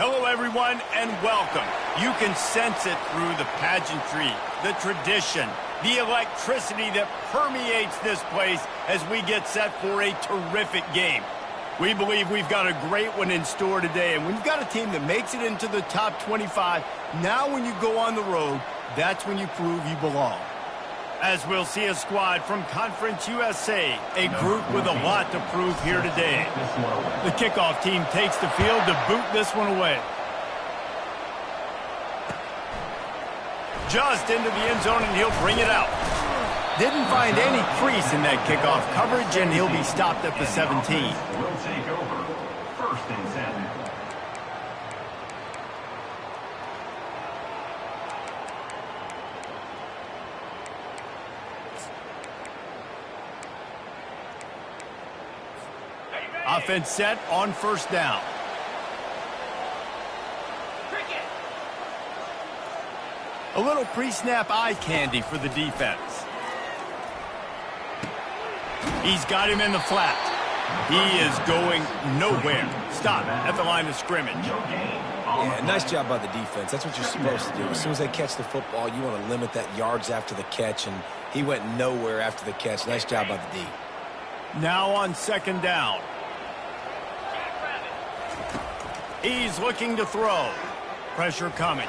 Hello, everyone, and welcome. You can sense it through the pageantry, the tradition, the electricity that permeates this place as we get set for a terrific game. We believe we've got a great one in store today, and when you've got a team that makes it into the top 25, now when you go on the road, that's when you prove you belong. As we'll see a squad from Conference USA, a group with a lot to prove here today. The kickoff team takes the field to boot this one away. Just into the end zone, and he'll bring it out. Didn't find any crease in that kickoff coverage, and he'll be stopped at the 17. Will take over. First and 10. Offense set on first down. A little pre-snap eye candy for the defense. He's got him in the flat. He is going nowhere. Stop at the line of scrimmage. Yeah, nice job by the defense. That's what you're supposed to do. As soon as they catch the football, you want to limit that yards after the catch, and he went nowhere after the catch. Nice job by the D. Now on second down. He's looking to throw. Pressure coming.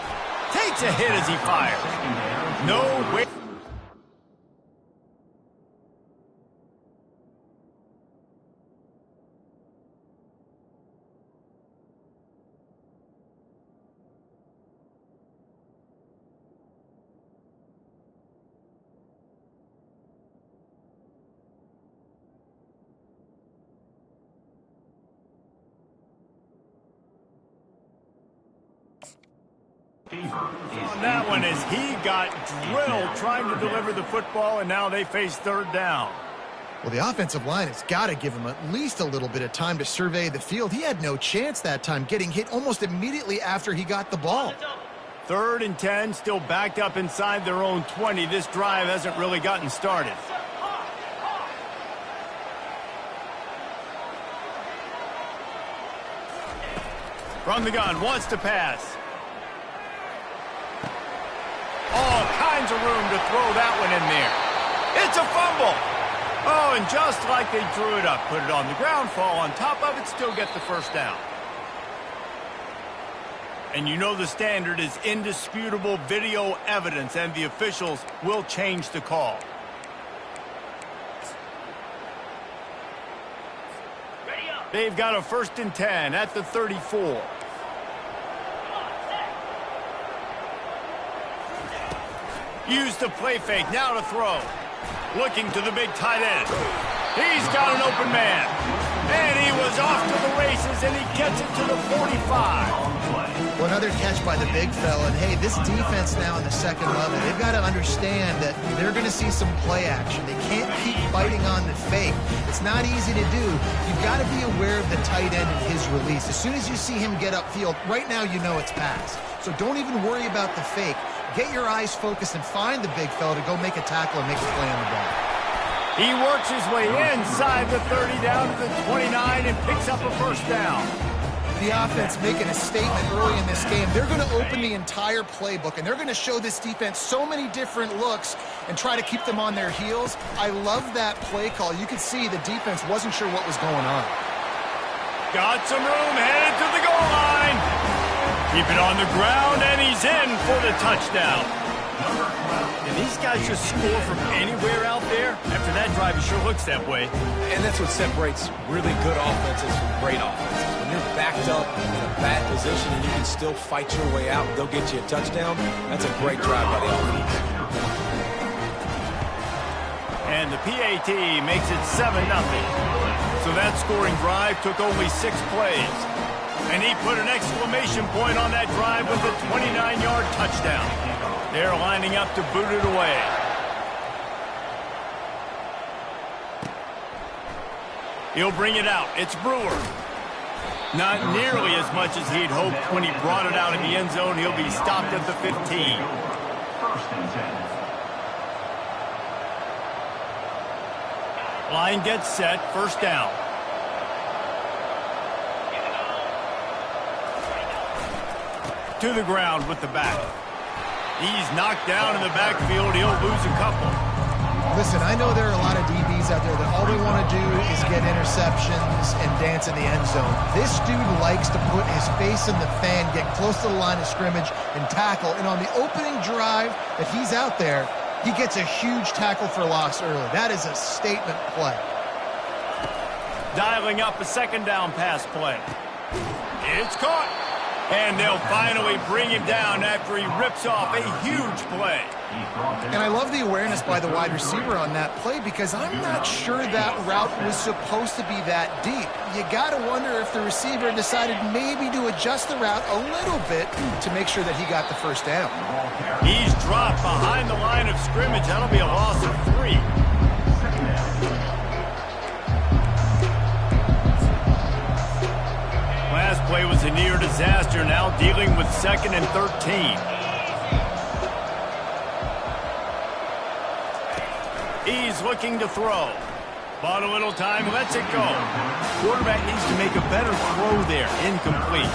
Takes a hit as he fires. No way. On that one, as he got drilled trying to deliver the football, and now they face third down. Well, the offensive line has got to give him at least a little bit of time to survey the field. He had no chance that time, getting hit almost immediately after he got the ball. 3rd and 10, still backed up inside their own 20. This drive hasn't really gotten started. From the gun, wants to pass. All kinds of room to throw that one in there. It's a fumble. Oh, and just like they drew it up, put it on the ground, fall on top of it, still get the first down. And you know the standard is indisputable video evidence, and the officials will change the call. They've got a 1st and 10 at the 34. Use the play fake, now to throw. Looking to the big tight end. He's got an open man. And he was off to the races, and he gets it to the 45. Well, another catch by the big fella. And, hey, this defense now in the second level, they've got to understand that they're going to see some play action. They can't keep fighting on the fake. It's not easy to do. You've got to be aware of the tight end and his release. As soon as you see him get upfield, right now you know it's pass. So don't even worry about the fake. Get your eyes focused and find the big fella to go make a tackle and make a play on the ball. He works his way inside the 30 down to the 29 and picks up a first down. The offense making a statement early in this game. They're going to open the entire playbook, and they're going to show this defense so many different looks and try to keep them on their heels. I love that play call. You could see the defense wasn't sure what was going on. Got some room, headed to the goal line. Keep it on the ground, and he's in for the touchdown. And these guys just score from anywhere out there. After that drive, it sure looks that way. And that's what separates really good offenses from great offenses. When you're backed up in a bad position and you can still fight your way out and they'll get you a touchdown, that's a great drive by the offense. And the PAT makes it 7-0. So that scoring drive took only 6 plays. And he put an exclamation point on that drive with a 29-yard touchdown. They're lining up to boot it away. He'll bring it out. It's Brewer. Not nearly as much as he'd hoped when he brought it out in the end zone. He'll be stopped at the 15. 1st and 10. Line gets set. First down. to the ground with the back. He's knocked down in the backfield. He'll lose a couple. Listen, I know there are a lot of DBs out there that all they want to do is get interceptions and dance in the end zone. This dude likes to put his face in the fan, get close to the line of scrimmage, and tackle. And on the opening drive that he's out there, he gets a huge tackle for loss early. That is a statement play. Dialing up a second down pass play. It's caught. And they'll finally bring him down after he rips off a huge play. And I love the awareness by the wide receiver on that play because I'm not sure that route was supposed to be that deep. You got to wonder if the receiver decided maybe to adjust the route a little bit to make sure that he got the first down. He's dropped behind the line of scrimmage. That'll be a loss of 3. Last play was a near disaster, now dealing with 2nd and 13. He's looking to throw. Bought a little time, lets it go. Quarterback needs to make a better throw there. Incomplete.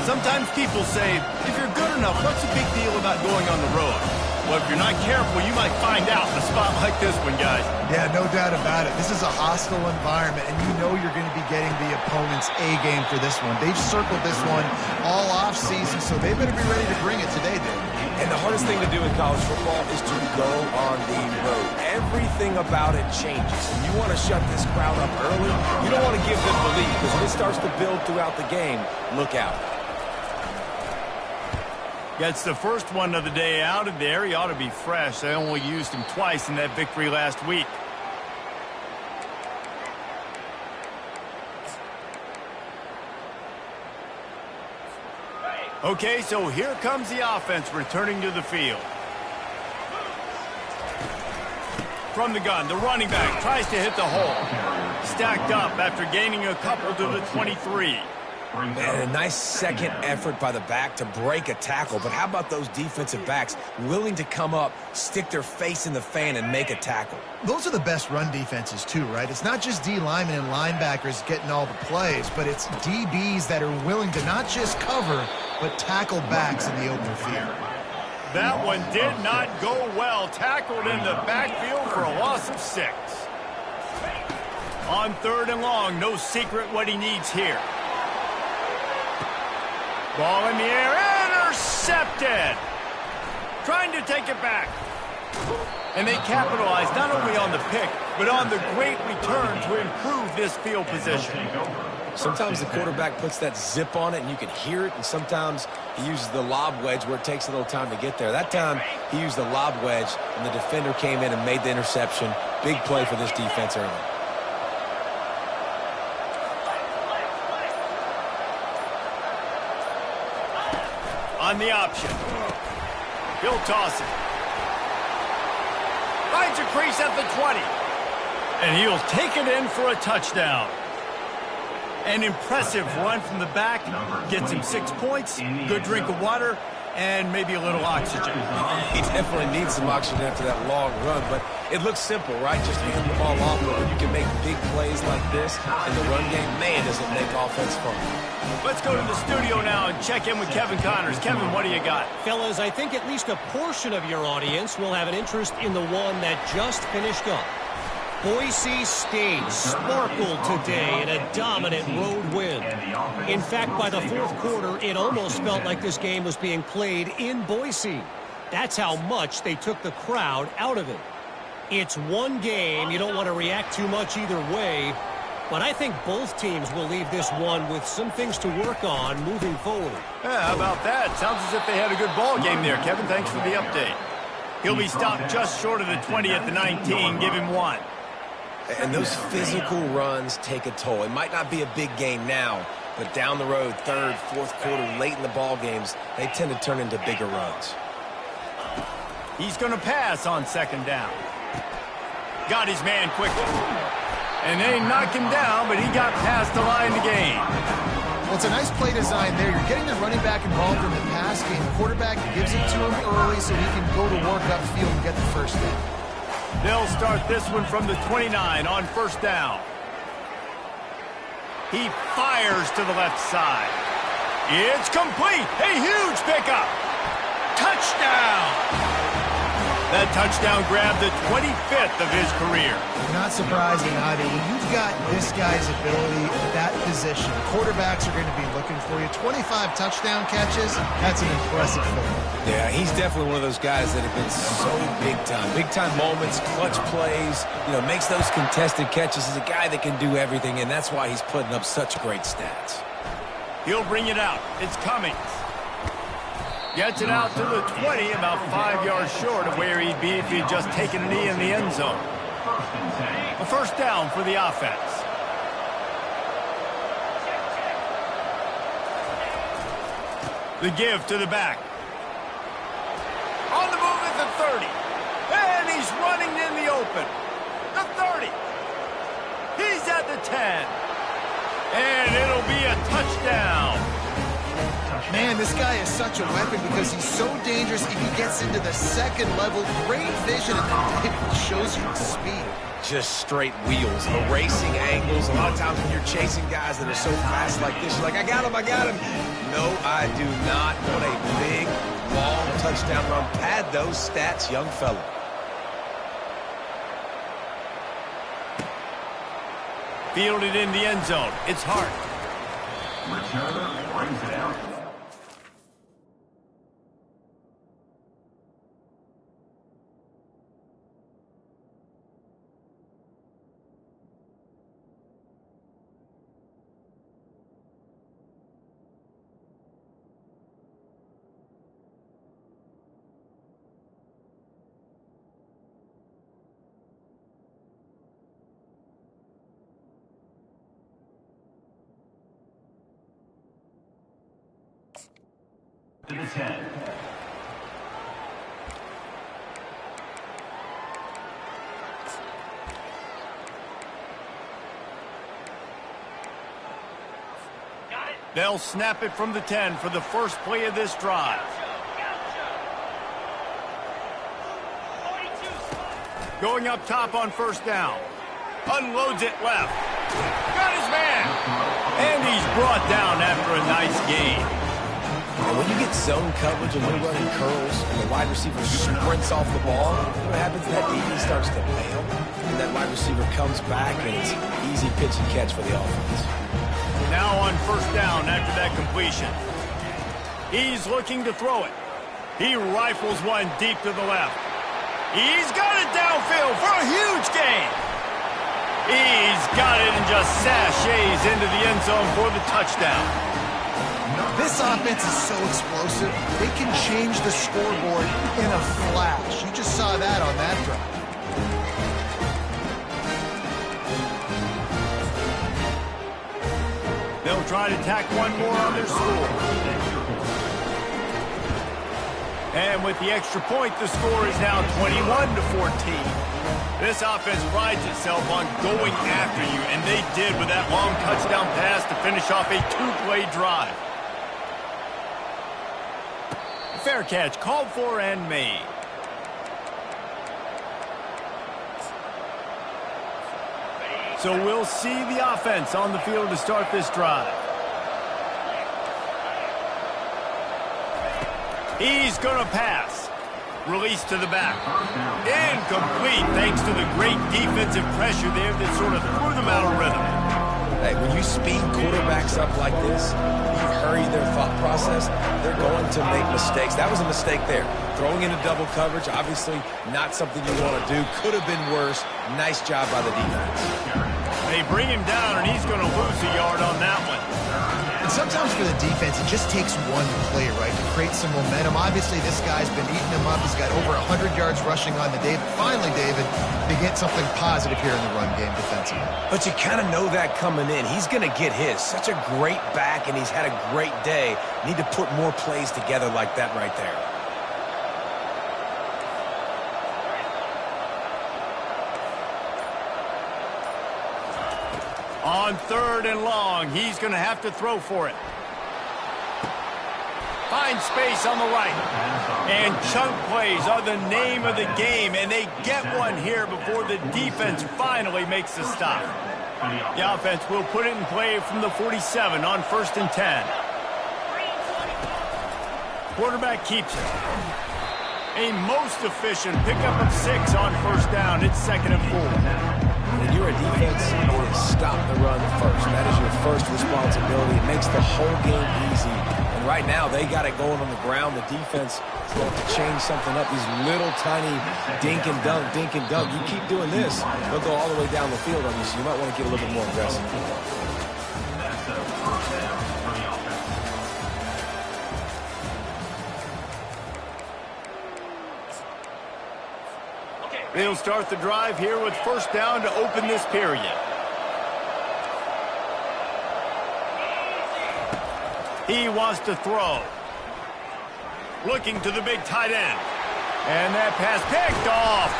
Sometimes people say, if you're good enough, what's the big deal about going on the road? Well, if you're not careful, you might find out in a spot like this one, guys. Yeah, no doubt about it. This is a hostile environment, and you know you're going to be getting the opponent's A-game for this one. They've circled this one all off-season, so they better be ready to bring it today, dude. And the hardest thing to do in college football is to go on the road. Everything about it changes. And you want to shut this crowd up early. You don't want to give them the lead, because when it starts to build throughout the game, look out. Gets the first one of the day out of there. He ought to be fresh. They only used him twice in that victory last week. Okay, so here comes the offense returning to the field. From the gun, the running back tries to hit the hole. Stacked up after gaining a couple to the 23. And a nice second effort by the back to break a tackle. But how about those defensive backs willing to come up, stick their face in the fan, and make a tackle? Those are the best run defenses, too, right? It's not just D linemen and linebackers getting all the plays, but it's DBs that are willing to not just cover, but tackle backs in the open field. That one did not go well. Tackled in the backfield for a loss of 6. On 3rd and long, no secret what he needs here. Ball in the air, intercepted! Trying to take it back. And they capitalize not only on the pick, but on the great return to improve this field position. Sometimes the quarterback puts that zip on it and you can hear it, and sometimes he uses the lob wedge where it takes a little time to get there. That time he used the lob wedge and the defender came in and made the interception. Big play for this defense early. On the option. He'll toss it. Finds a crease at the 20. And he'll take it in for a touchdown. An impressive run from the back. Gets him 6 points, good drink of water, and maybe a little oxygen. He definitely needs some oxygen after that long run, but it looks simple, right? Just hand the ball off, but when you can make big plays like this in the run game, man, does it make offense fun. Let's go to the studio now and check in with Kevin Connors. Kevin, what do you got? Fellas, I think at least a portion of your audience will have an interest in the one that just finished up. Boise State sparkled today in a dominant road win. In fact, by the 4th quarter, it almost felt like this game was being played in Boise. That's how much they took the crowd out of it. It's one game. You don't want to react too much either way. But I think both teams will leave this one with some things to work on moving forward. Yeah, how about that? Sounds as if they had a good ball game there, Kevin. Thanks for the update. He'll be stopped just short of the 20 at the 19. Give him 1. And those physical runs take a toll. It might not be a big game now, but down the road, 3rd, 4th quarter, late in the ball games, they tend to turn into bigger runs. He's going to pass on 2nd down. Got his man quickly. And they knocked him down, but he got past the line to gain. Well, it's a nice play design there. You're getting the running back involved in the pass game. The quarterback gives it to him early so he can go to work upfield and get the first down. They'll start this one from the 29 on 1st down. He fires to the left side. It's complete. A huge pickup. Touchdown. That touchdown grabbed the 25th of his career. Not surprising either. When you've got this guy's ability at that position, quarterbacks are going to be looking for you. 25 touchdown catches, that's an impressive feat. Yeah, he's definitely one of those guys that have been so big time. Big time moments, clutch plays, makes those contested catches. He's a guy that can do everything, and that's why he's putting up such great stats. He'll bring it out. It's Cummings. Gets it out to the 20, about 5 yards short of where he'd be if he'd just taken a knee in the end zone. A first down for the offense. The give to the back. On the move at the 30. And he's running in the open. The 30. He's at the 10. And it'll be a touchdown. Man, this guy is such a weapon because he's so dangerous if he gets into the second level. Great vision, and it shows you the speed. Just straight wheels, erasing angles. A lot of times when you're chasing guys that are so fast like this, you're like, I got him. No, I do not want a big, long touchdown run. Pad those stats, young fella. Fielded in the end zone. It's Hart. Returner brings it out. To the 10. They'll snap it from the 10 for the first play of this drive. Going up top on first down. Unloads it left. Got his man. And he's brought down after a nice gain. And when you get zone coverage and you're running curls and the wide receiver sprints off the ball, what happens? That DB starts to bail, and that wide receiver comes back, and it's easy pitch and catch for the offense. Now on first down after that completion. He's looking to throw it. He rifles one deep to the left. He's got it downfield for a huge gain. He's got it and just sashays into the end zone for the touchdown. This offense is so explosive, they can change the scoreboard in a flash. You just saw that on that drive. They'll try to tack one more on their score. And with the extra point, the score is now 21-14. This offense prides itself on going after you, and they did with that long touchdown pass to finish off a two-play drive. Fair catch, called for and made. So we'll see the offense on the field to start this drive. He's going to pass. Release to the back. Incomplete thanks to the great defensive pressure there that sort of threw them out of rhythm. Hey, when you speed quarterbacks up like this, you hurry their thought process, they're going to make mistakes. That was a mistake there. Throwing into double coverage, obviously not something you want to do. Could have been worse. Nice job by the defense. They bring him down, and he's going to lose a yard on that one. And sometimes for the defense, it just takes one play, right, to create some momentum. Obviously, this guy's been eating him up. He's got over 100 yards rushing on the day. But finally, David, they get something positive here in the run game defensively. But you kind of know that coming in. He's going to get his. Such a great back, and he's had a great day. Need to put more plays together like that right there. On third and long, he's going to have to throw for it. Finds space on the right. And chunk plays are the name of the game, and they get one here before the defense finally makes the stop. The offense will put it in play from the 47 on 1st and 10. Quarterback keeps it. A most efficient pickup of 6 on first down. It's 2nd and 4. When you're a defense, you want to stop the run first. That is your first responsibility. It makes the whole game easy. And right now, they got it going on the ground. The defense is going to change something up. These little tiny dink and dunk, dink and dunk. You keep doing this, they'll go all the way down the field on you, so you might want to get a little bit more aggressive. They'll start the drive here with first down to open this period. He wants to throw. Looking to the big tight end. And that pass picked off.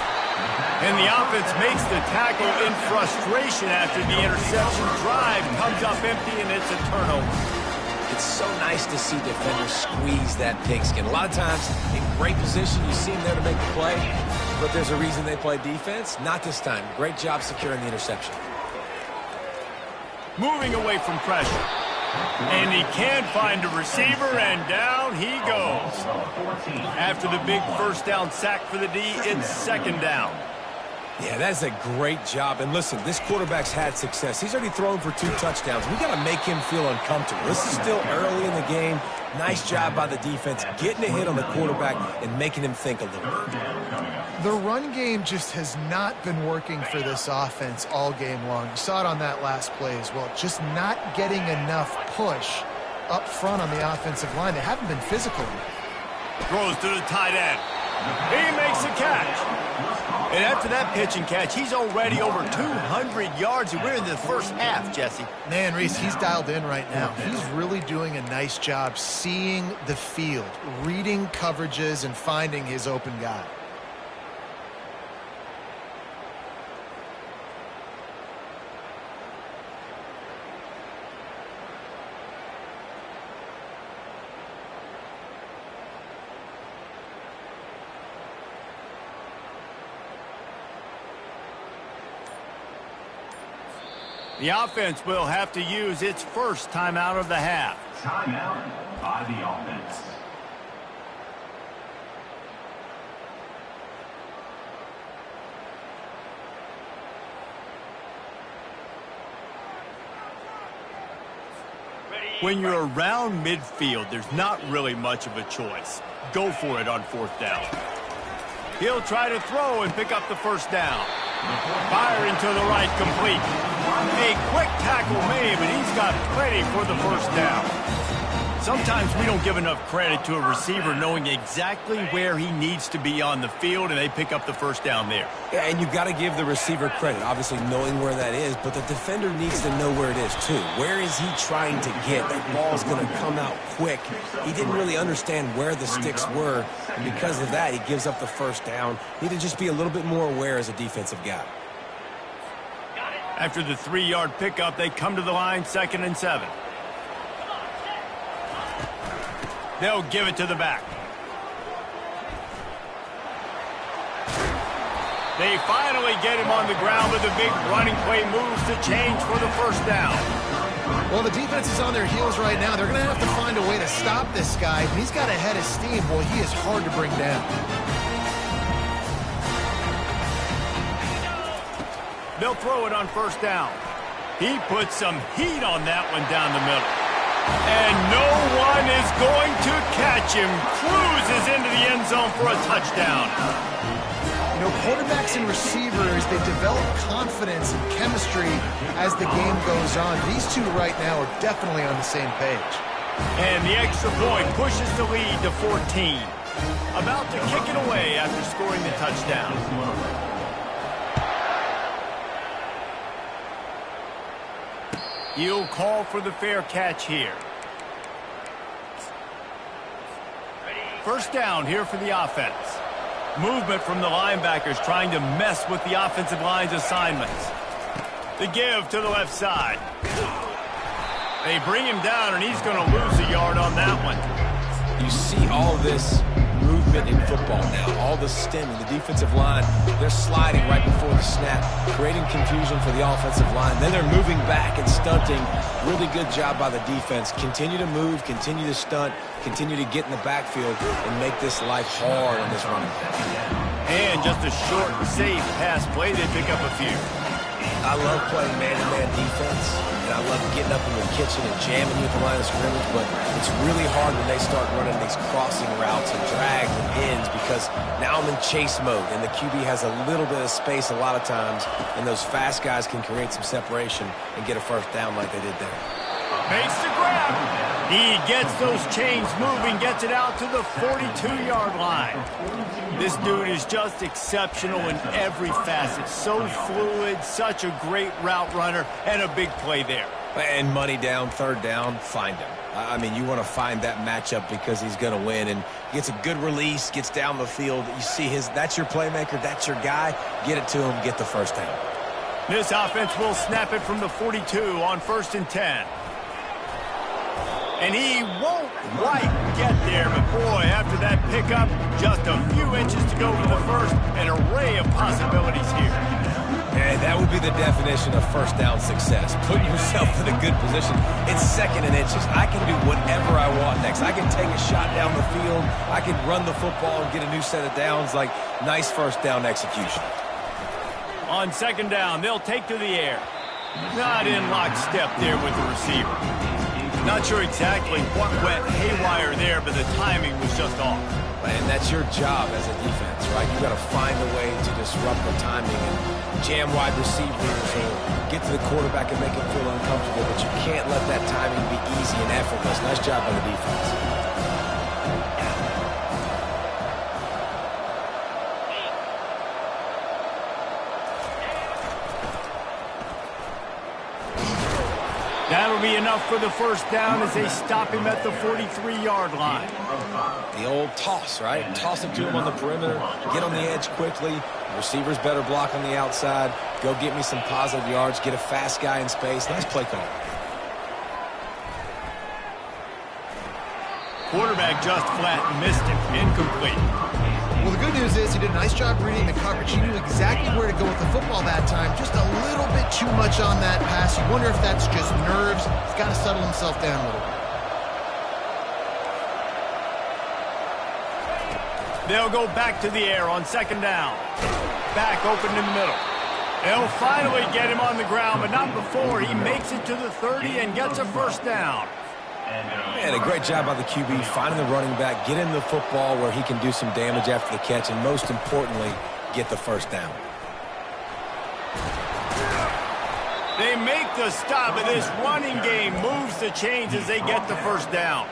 And the offense makes the tackle in frustration after the interception. Drive comes up empty, and it's a turnover. It's so nice to see defenders squeeze that pigskin. A lot of times, in great position, you see them there to make the play, but there's a reason they play defense. Not this time. Great job securing the interception. Moving away from pressure. And he can't find a receiver, and down he goes. After the big first down sack for the D, it's 2nd down. Yeah, that's a great job. And listen, this quarterback's had success. He's already thrown for 2 touchdowns. We got to make him feel uncomfortable. This is still early in the game. Nice job by the defense, getting a hit on the quarterback and making him think a little bit. The run game just has not been working for this offense all game long. You saw it on that last play as well. Just not getting enough push up front on the offensive line. They haven't been physical. Throws to the tight end. He makes the catch. And after that pitch and catch, he's already over 200 yards, and we're in the first half, Jesse. Man, Reese, he's dialed in right now. He's really doing a nice job seeing the field, reading coverages, and finding his open guy. The offense will have to use its first timeout of the half. Timeout by the offense. When you're around midfield, there's not really much of a choice. Go for it on 4th down. He'll try to throw and pick up the first down. Firing to the right, complete. A quick tackle made, but he's got plenty for the first down. Sometimes we don't give enough credit to a receiver knowing exactly where he needs to be on the field, and they pick up the first down there. Yeah, and you've got to give the receiver credit, obviously knowing where that is, but the defender needs to know where it is too. Where is he trying to get? That ball's going to come out quick. He didn't really understand where the sticks were, and because of that, he gives up the first down. Need to just be a little bit more aware as a defensive guy. After the 3-yard pickup, they come to the line, 2nd and 7. They'll give it to the back. They finally get him on the ground, but the big running play moves to change for the first down. Well, the defense is on their heels right now. They're going to have to find a way to stop this guy. When he's got a head of steam, boy, he is hard to bring down. They'll throw it on first down. He puts some heat on that one down the middle. And no one is going to catch him. Cruises into the end zone for a touchdown. You know, quarterbacks and receivers, they develop confidence and chemistry as the game goes on. These two right now are definitely on the same page. And the extra point pushes the lead to 14. About to kick it away after scoring the touchdown. He'll call for the fair catch here. First down here for the offense. Movement from the linebackers trying to mess with the offensive line's assignments. The give to the left side. They bring him down, and he's going to lose a yard on that one. You see all this movement movement in football now. All the stemming, the defensive line, they're sliding right before the snap, creating confusion for the offensive line. Then they're moving back and stunting. Really good job by the defense. Continue to move, continue to stunt, continue to get in the backfield and make this life hard on this running back. And just a short, safe pass play. They pick up a few. I love playing man-to-man defense, and I love getting up in the kitchen and jamming you at the line of scrimmage, but it's really hard when they start running these crossing routes and drags and ends because now I'm in chase mode, and the QB has a little bit of space a lot of times, and those fast guys can create some separation and get a first down like they did there. Makes the grab. He gets those chains moving, gets it out to the 42-yard line. This dude is just exceptional in every facet. So fluid, such a great route runner, and a big play there. And money down, third down, find him. I mean, you want to find that matchup because he's going to win, and he gets a good release, gets down the field. You see that's your playmaker, that's your guy. Get it to him, get the first down. This offense will snap it from the 42 on 1st and 10. And he won't quite get there, but boy, after that pickup, just a few inches to go for the first, an array of possibilities here. And that would be the definition of first down success. Putting yourself in a good position. It's 2nd and inches. I can do whatever I want next. I can take a shot down the field. I can run the football and get a new set of downs. Like, nice first down execution. On 2nd down, they'll take to the air. Not in lockstep there with the receiver. Not sure exactly what went haywire there, but the timing was just off. And that's your job as a defense, right? You've got to find a way to disrupt the timing and jam wide receivers or get to the quarterback and make him feel uncomfortable, but you can't let that timing be easy and effortless. Nice job by the defense. That'll be enough for the first down as they stop him at the 43-yard line. The old toss, right? Toss it to him on the perimeter, get on the edge quickly. The receivers better block on the outside. Go get me some positive yards, get a fast guy in space. Nice play call. Quarterback just flat missed it. Incomplete. Well, the good news is he did a nice job reading the coverage. He knew exactly where to go with the football that time. Just a little bit too much on that pass. You wonder if that's just nerves. He's got to settle himself down a little bit. They'll go back to the air on 2nd down. Back open in the middle. They'll finally get him on the ground, but not before he makes it to the 30 and gets a first down. Man, a great job by the QB finding the running back, get him the football where he can do some damage after the catch, and most importantly, get the first down. They make the stop, and this running game moves the chains as they get the first down.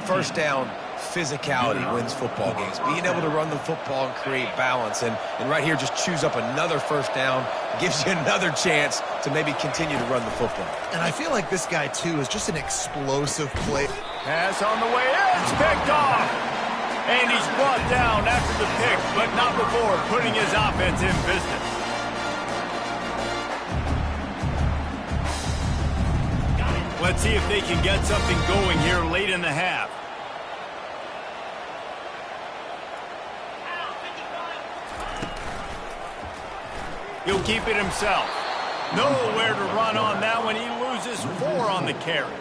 First down, physicality wins football games. Being able to run the football and create balance, and right here just choose up another first down, gives you another chance to maybe continue to run the football. And I feel like this guy, too, is just an explosive play. Pass on the way in, it's picked off. And he's brought down after the pick, but not before putting his offense in business. Let's see if they can get something going here late in the half. He'll keep it himself. Nowhere to run on that one. He loses 4 on the carry.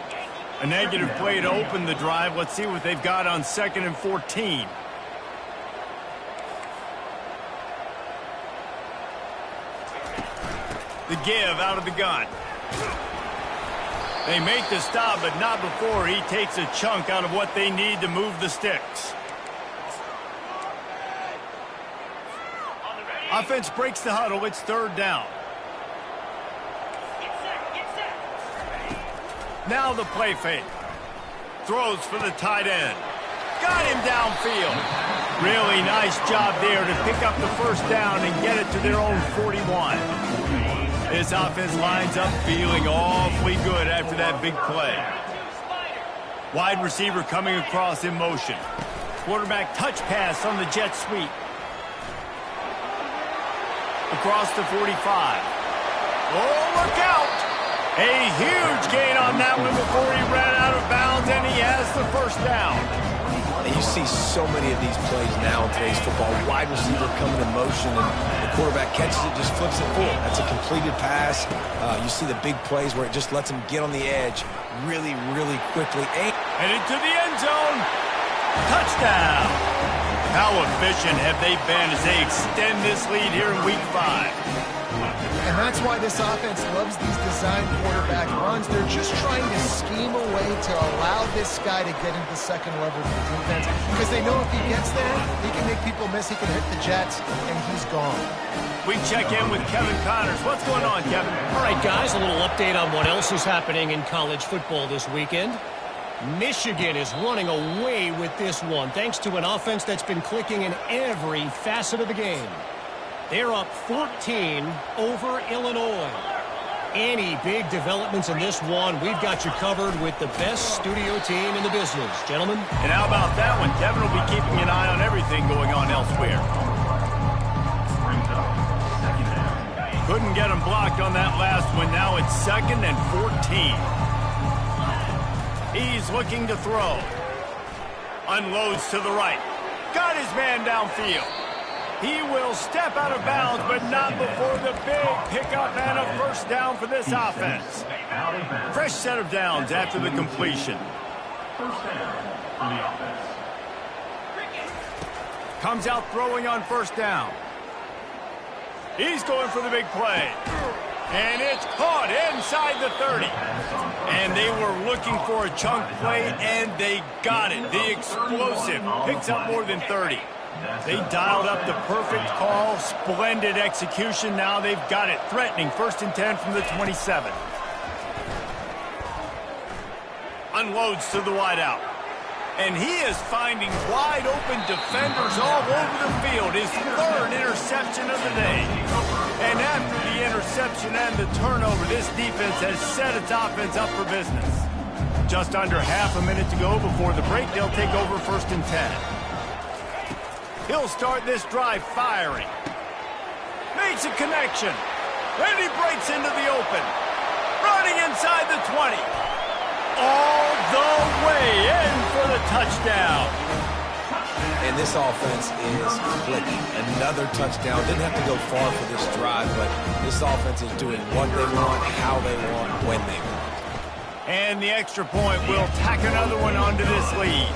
A negative play to open the drive. Let's see what they've got on 2nd and 14. The give out of the gun. They make the stop, but not before he takes a chunk out of what they need to move the sticks. Offense breaks the huddle. It's 3rd down. Now the play fake. Throws for the tight end. Got him downfield. Really nice job there to pick up the first down and get it to their own 41. This offense lines up feeling awfully good after that big play. Wide receiver coming across in motion. Quarterback touch pass on the jet sweep. Across the 45. Oh, look out! A huge gain on that one before he ran out of bounds, and he has the first down. And you see so many of these plays now in today's football. Wide receiver coming in motion, and the quarterback catches it, just flips it forward. That's a completed pass. You see the big plays where it just lets them get on the edge really, really quickly. And into the end zone. Touchdown. How efficient have they been as they extend this lead here in Week 5? And that's why this offense loves these design quarterback runs. They're just trying to scheme a way to allow this guy to get into the second level of the defense, because they know if he gets there, he can make people miss, he can hit the Jets, and he's gone. We check in with Kevin Connors. What's going on, Kevin? All right, guys, a little update on what else is happening in college football this weekend. Michigan is running away with this one, thanks to an offense that's been clicking in every facet of the game. They're up 14 over Illinois. Any big developments in this one, we've got you covered with the best studio team in the business. Gentlemen? And how about that one? Kevin will be keeping an eye on everything going on elsewhere. Couldn't get him blocked on that last one. Now it's 2nd and 14. He's looking to throw. Unloads to the right. Got his man downfield. He will step out of bounds, but not before the big pickup and a first down for this offense. Fresh set of downs after the completion. First down for the offense. Comes out throwing on first down. He's going for the big play. And it's caught inside the 30. And they were looking for a chunk play, and they got it. The explosive picks up more than 30. They dialed up the perfect call. Splendid execution. Now they've got it. Threatening 1st and 10 from the 27. Unloads to the wideout. And he is finding wide open defenders all over the field. His 3rd interception of the day. And after the interception and the turnover, this defense has set its offense up for business. Just under half a minute to go before the break. They'll take over 1st and 10. He'll start this drive firing. Makes a connection. And he breaks into the open. Running inside the 20. All the way in for the touchdown. And this offense is clicking. Another touchdown. Didn't have to go far for this drive, but this offense is doing what they want, how they want, when they want. And the extra point will tack another one onto this lead.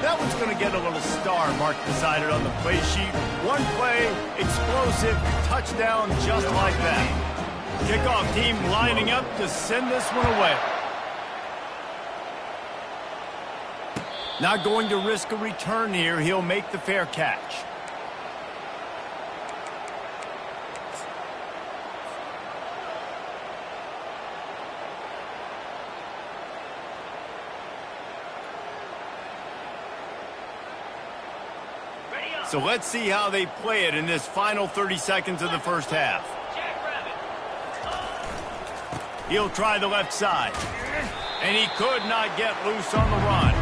That one's going to get a little star mark beside it on the play sheet. One play, explosive, touchdown just like that. Kickoff team lining up to send this one away. Not going to risk a return here. He'll make the fair catch. So let's see how they play it in this final 30 seconds of the first half. He'll try the left side. And he could not get loose on the run.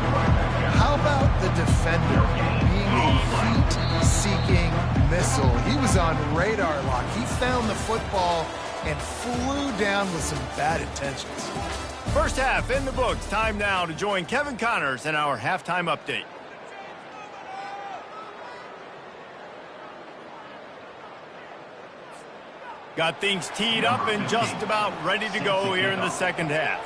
How about the defender being a heat-seeking missile? He was on radar lock. He found the football and flew down with some bad intentions. First half in the books. Time now to join Kevin Connors in our halftime update. Got things teed up and just about ready to go here in the second half.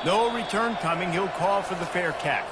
No return coming. He'll call for the fair catch.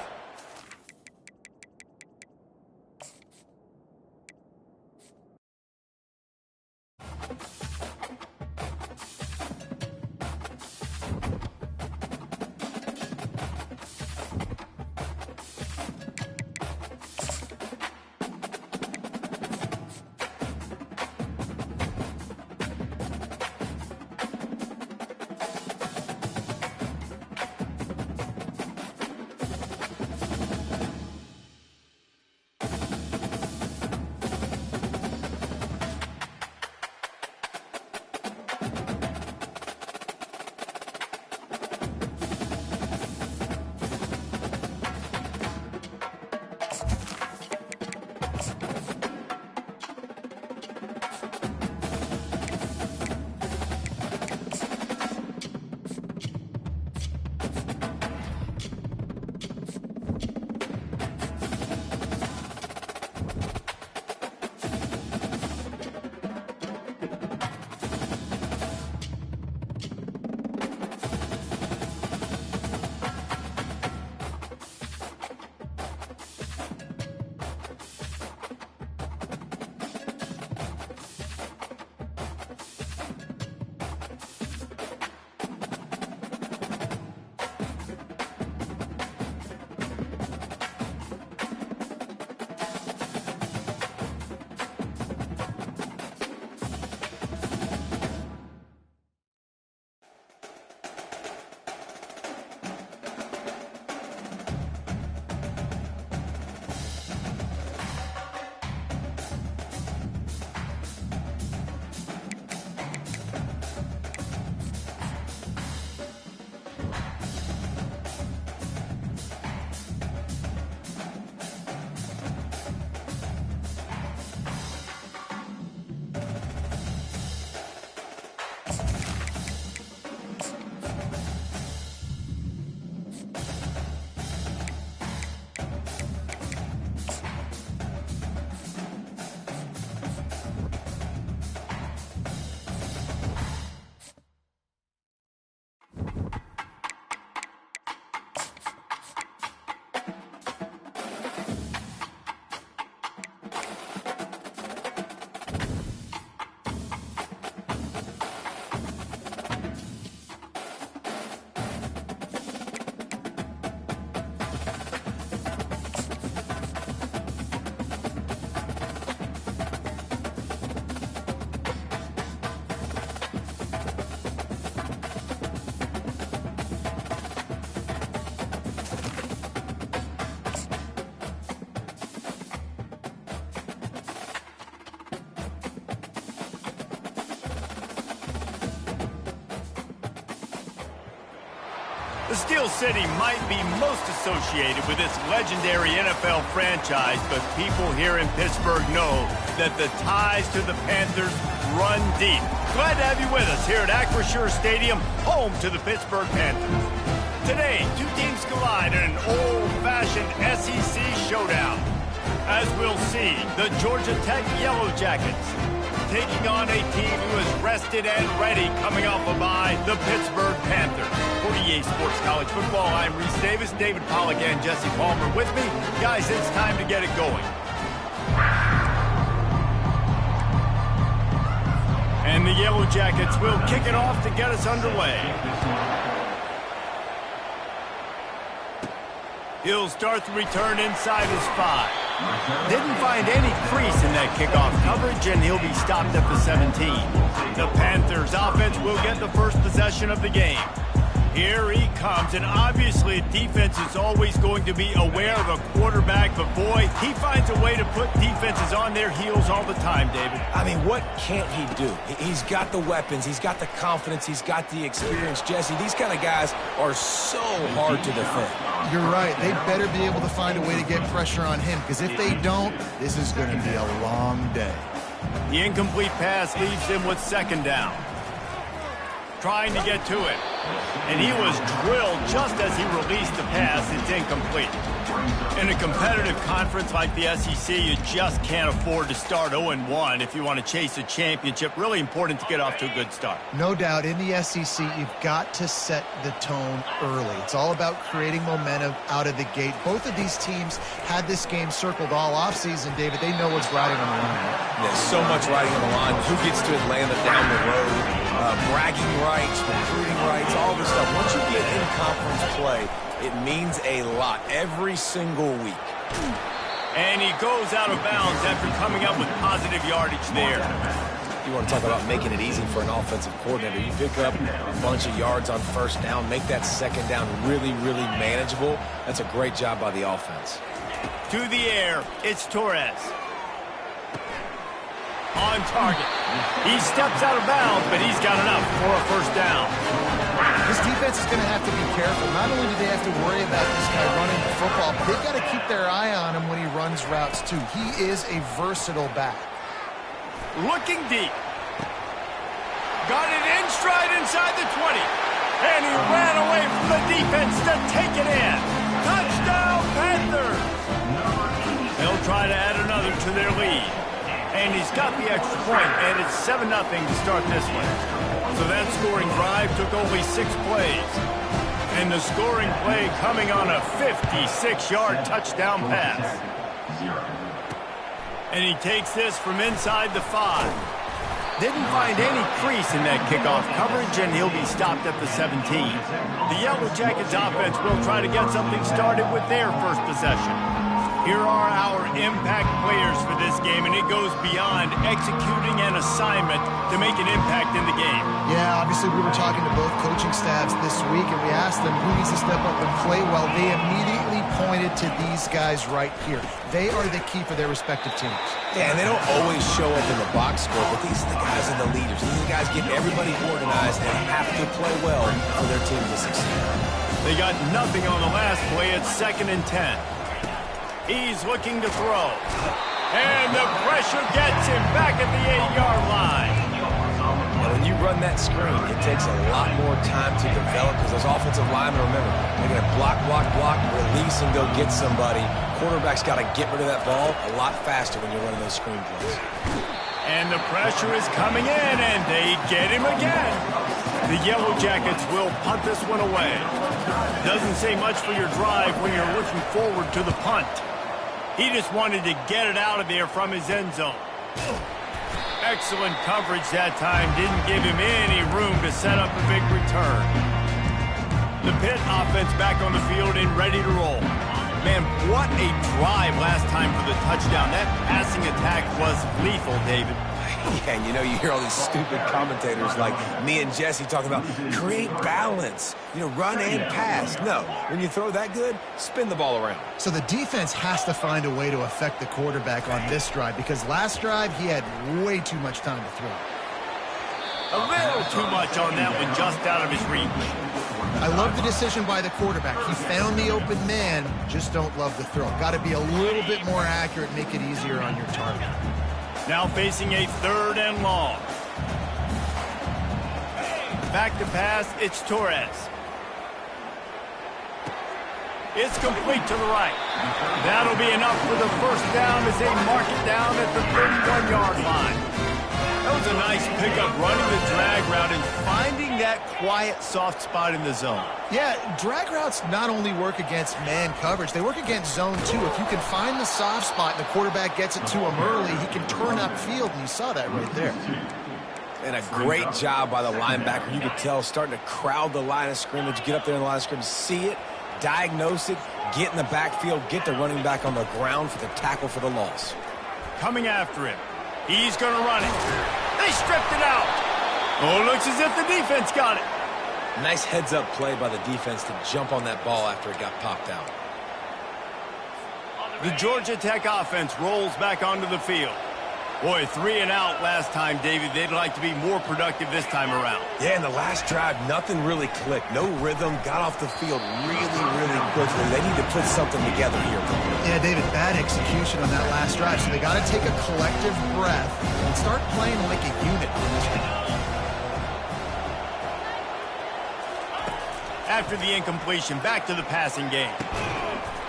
The Steel City might be most associated with this legendary NFL franchise, but people here in Pittsburgh know that the ties to the Panthers run deep. Glad to have you with us here at Acrisure Stadium, home to the Pittsburgh Panthers. Today, two teams collide in an old-fashioned SEC showdown. As we'll see, the Georgia Tech Yellow Jackets taking on a team who is rested and ready coming off a bye, the Pittsburgh Panthers. For EA Sports College Football, I'm Reese Davis, David Pollack, and Jesse Palmer with me. Guys, it's time to get it going. And the Yellow Jackets will kick it off to get us underway. He'll start the return inside his 5. Didn't find any crease in that kickoff coverage, and he'll be stopped at the 17. The Panthers offense will get the first possession of the game. Here he comes, and obviously defense is always going to be aware of a quarterback, but boy, he finds a way to put defenses on their heels all the time, David. I mean, what can't he do? He's got the weapons, he's got the confidence, he's got the experience. Jesse, these kind of guys are so hard to defend. You're right. They better be able to find a way to get pressure on him, because if they don't, this is going to be a long day. The incomplete pass leaves him with second down. Trying to get to it. And he was drilled just as he released the pass. It's incomplete. In a competitive conference like the SEC, you just can't afford to start 0-1 if you want to chase a championship. Really important to get off to a good start. No doubt, in the SEC, you've got to set the tone early. It's all about creating momentum out of the gate. Both of these teams had this game circled all offseason, David. They know what's riding on the line. There's so much riding on the line. Who gets to Atlanta down the road? Bragging rights, recruiting rights, all this stuff. Once you get in conference play, it means a lot every single week. And he goes out of bounds after coming up with positive yardage there. You want to talk about making it easy for an offensive coordinator. You pick up a bunch of yards on first down, make that second down really, really manageable. That's a great job by the offense. To the air, it's Torres. On target. He steps out of bounds, but he's got enough for a first down. This defense is going to have to be careful. Not only do they have to worry about this guy running the football, but they've got to keep their eye on him when he runs routes, too. He is a versatile back. Looking deep. Got it in stride inside the 20. And he ran away from the defense to take it in. Touchdown, Panthers! They'll try to add another to their lead. And he's got the extra point, and it's 7-0 to start this one. So that scoring drive took only 6 plays. And the scoring play coming on a 56-yard touchdown pass. And he takes this from inside the 5. Didn't find any crease in that kickoff coverage, and he'll be stopped at the 17. The Yellow Jackets offense will try to get something started with their first possession. Here are our impact players for this game, and it goes beyond executing an assignment to make an impact in the game. Yeah, obviously we were talking to both coaching staffs this week, and we asked them who needs to step up and play well. They immediately pointed to these guys right here. They are the key for their respective teams. Yeah, and they don't always show up in the box score, but these are the guys and the leaders. These are the guys getting everybody organized and have to play well for their team to succeed. They got nothing on the last play. It's 2nd and 10. He's looking to throw. And the pressure gets him back at the 8-yard line. And when you run that screen, it takes a lot more time to develop because those offensive linemen, remember, they're going to block, release, and go get somebody. Quarterback's got to get rid of that ball a lot faster when you're running those screen plays. And the pressure is coming in, and they get him again. The Yellow Jackets will punt this one away. Doesn't say much for your drive when you're looking forward to the punt. He just wanted to get it out of there from his end zone. Excellent coverage that time. Didn't give him any room to set up a big return. The Pitt offense back on the field and ready to roll. Man, what a drive last time for the touchdown. That passing attack was lethal, David. Yeah, and you know, you hear all these stupid commentators like me and Jesse talking about create balance, you know, run and pass. No, when you throw that good, spin the ball around. So the defense has to find a way to affect the quarterback on this drive because last drive he had way too much time to throw. A little too much on that one, just out of his reach. I love the decision by the quarterback. He found the open man, just don't love the throw. Got to be a little bit more accurate, make it easier on your target. Now facing a 3rd and long. Back to pass, it's Torres. It's complete to the right. That'll be enough for the first down as they mark it down at the 31-yard line. That was a nice pickup, running the drag route and finding that quiet, soft spot in the zone. Yeah, drag routes not only work against man coverage, they work against zone too. If you can find the soft spot and the quarterback gets it to him early, he can turn upfield, and you saw that right there. And a great job by the linebacker. You could tell starting to crowd the line of scrimmage, get up there in the line of scrimmage, see it, diagnose it, get in the backfield, get the running back on the ground for the tackle for the loss. Coming after him. He's going to run it. They stripped it out. Oh, looks as if the defense got it. Nice heads-up play by the defense to jump on that ball after it got popped out. The Georgia Tech offense rolls back onto the field. Boy, 3 and out last time, David. They'd like to be more productive this time around. Yeah, in the last drive, nothing really clicked. No rhythm, got off the field really quickly. They need to put something together here. Yeah, David, bad execution on that last drive. So they got to take a collective breath and start playing like a unit on this one. After the incompletion, back to the passing game.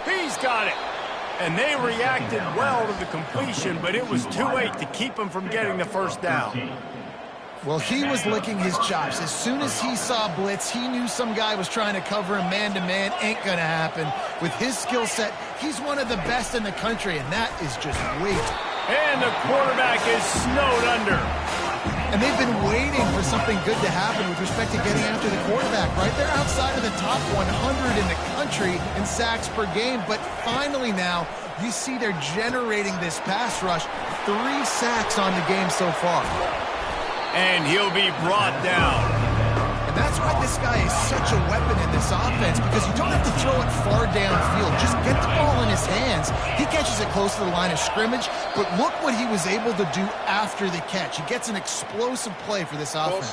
He's got it. And they reacted well to the completion, but it was too late to keep him from getting the first down. Well, he was licking his chops. As soon as he saw blitz, he knew some guy was trying to cover him man-to-man. Ain't gonna happen. With his skill set, he's one of the best in the country, and that is just way too. And the quarterback is snowed under. And they've been waiting for something good to happen with respect to getting after the quarterback. Right there outside of the top 100 in the country in sacks per game. But finally now, you see they're generating this pass rush. 3 sacks on the game so far. And he'll be brought down. And that's why this guy is such a weapon in this offense, because you don't have to throw it far downfield. Just get the ball in his hands. He catches it close to the line of scrimmage, but look what he was able to do after the catch. He gets an explosive play for this offense.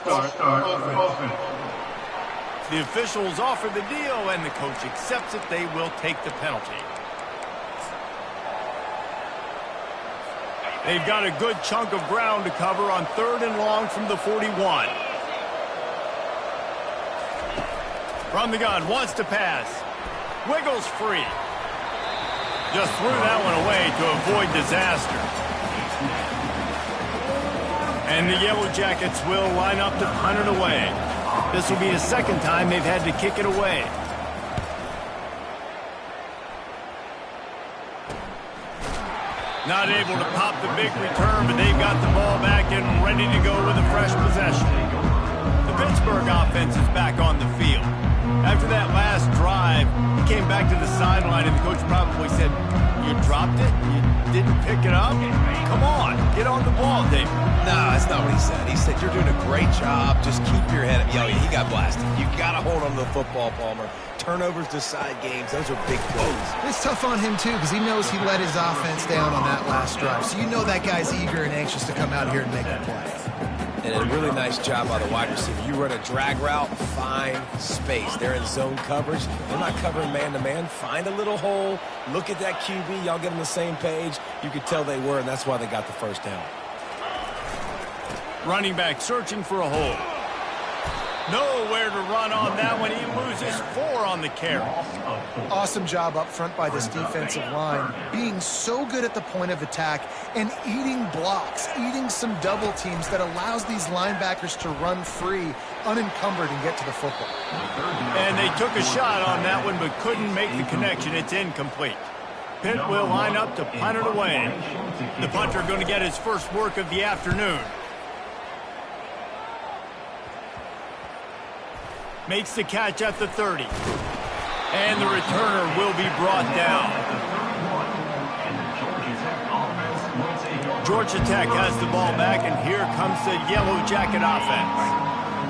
The officials offer the deal, and the coach accepts it. They will take the penalty. They've got a good chunk of ground to cover on 3rd and long from the 41. From the gun, wants to pass. Wiggles free. Just threw that one away to avoid disaster. And the Yellow Jackets will line up to punt it away. This will be the 2nd time they've had to kick it away. Not able to pop the big return, but they've got the ball back and ready to go with a fresh possession. The Pittsburgh offense is back on the field. After that last drive, he came back to the sideline, and the coach probably said, "You dropped it? You didn't pick it up? Come on, get on the ball, David." No, that's not what he said. He said, "You're doing a great job. Just keep your head up." Yo, he got blasted. You got to hold on to the football, Palmer. Turnovers decide games. Those are big plays. It's tough on him, too, because he knows he let his offense down on that last drive. So you know that guy's eager and anxious to come out here and make a play. And a really nice job by the wide receiver. You run a drag route, find space. They're in zone coverage. They're not covering man-to-man. Find a little hole. Look at that QB. Y'all get on the same page. You could tell they were, and that's why they got the first down. Running back searching for a hole. Nowhere to run on that one. He loses 4 on the carry. Awesome job up front by this defensive line, being so good at the point of attack and eating blocks, eating some double teams that allows these linebackers to run free, unencumbered, and get to the football. And they took a shot on that one but couldn't make the connection. It's incomplete. Pitt will line up to punt it away. The punter going to get his first work of the afternoon. Makes the catch at the 30. And the returner will be brought down. Georgia Tech has the ball back, and here comes the Yellow Jacket offense.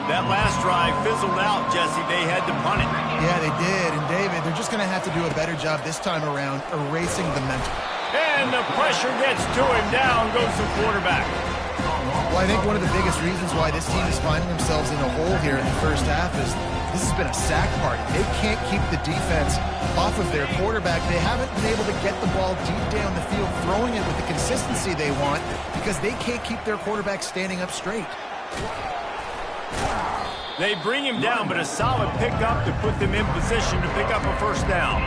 That last drive fizzled out, Jesse. They had to punt it. Yeah, they did. And, David, they're just going to have to do a better job this time around erasing the mental. And the pressure gets to him. Down goes the quarterback. Well, I think one of the biggest reasons why this team is finding themselves in a hole here in the first half is this has been a sack party. They can't keep the defense off of their quarterback. They haven't been able to get the ball deep down the field, throwing it with the consistency they want because they can't keep their quarterback standing up straight. They bring him down, but a solid pickup to put them in position to pick up a first down.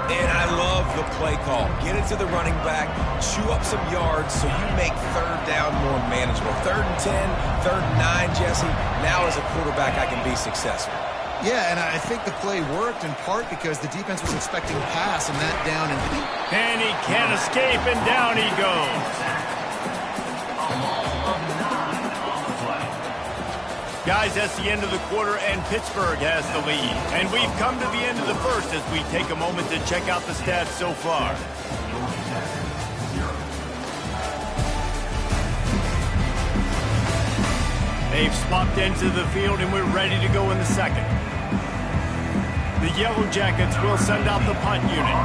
And I love the play call. Get it to the running back, chew up some yards so you make third down more manageable. 3rd and 10, 3rd and 9, Jesse. Now as a quarterback, I can be successful. Yeah, and I think the play worked in part because the defense was expecting pass and that down and deep. And he can't escape, and down he goes. Guys, that's the end of the quarter, and Pittsburgh has the lead. And we've come to the end of the first as we take a moment to check out the stats so far. They've swapped into the field, and we're ready to go in the second. The Yellow Jackets will send out the punt unit.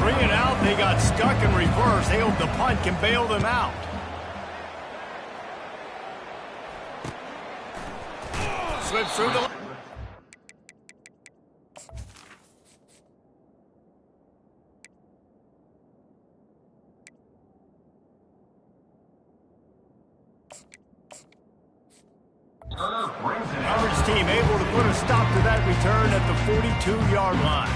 3 and out, they got stuck in reverse. They hope the punt can bail them out. Slips through the... Coverage team able to put a stop to that return at the 42-yard line.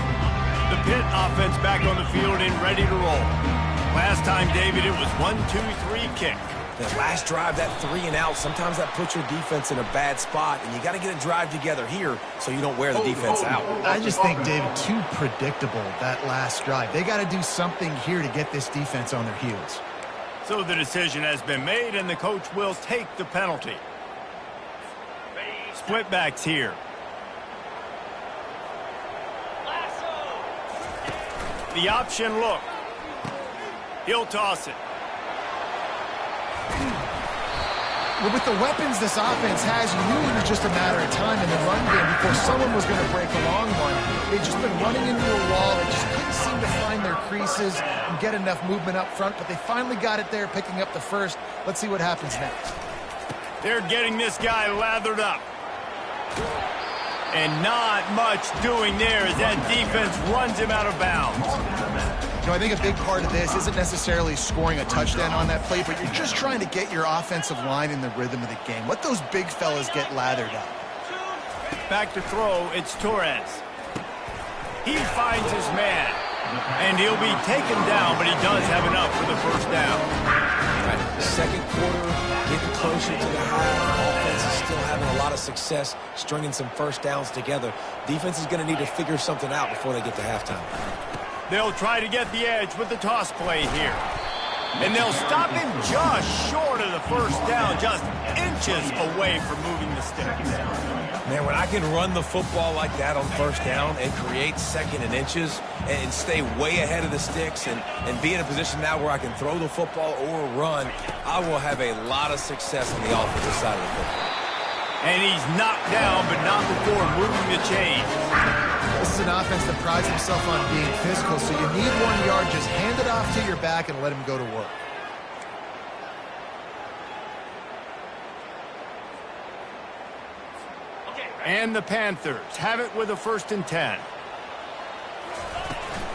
The Pitt offense back on the field and ready to roll. Last time, David, it was 1-2-3 kick. That last drive, that 3 and out, sometimes that puts your defense in a bad spot, and you got to get a drive together here so you don't wear the defense out. I just think, David, too predictable, that last drive. They got to do something here to get this defense on their heels. So the decision has been made, and the coach will take the penalty. Split backs here. The option look. He'll toss it. But with the weapons this offense has, you knew it was just a matter of time in the run game before someone was going to break a long one. They've just been running into a wall. They just couldn't seem to find their creases and get enough movement up front, but they finally got it there, picking up the first. Let's see what happens next. They're getting this guy lathered up. And not much doing there as that defense runs him out of bounds. You know, I think a big part of this isn't necessarily scoring a touchdown on that play, but you're just trying to get your offensive line in the rhythm of the game. Let those big fellas get lathered up. Back to throw, it's Torres. He finds his man, and he'll be taken down, but he does have enough for the first down. Right. Second quarter, getting closer to the half. Offense is still having a lot of success stringing some first downs together. Defense is going to need to figure something out before they get to halftime. They'll try to get the edge with the toss play here. And they'll stop him just short of the first down, just inches away from moving the sticks. Man, when I can run the football like that on first down and create second and inches and stay way ahead of the sticks and be in a position now where I can throw the football or run, I will have a lot of success on the offensive side of the football. And he's knocked down, but not before moving the chain. This is an offense that prides himself on being physical, so you need 1 yard. Just hand it off to your back and let him go to work. And the Panthers have it with a 1st and 10.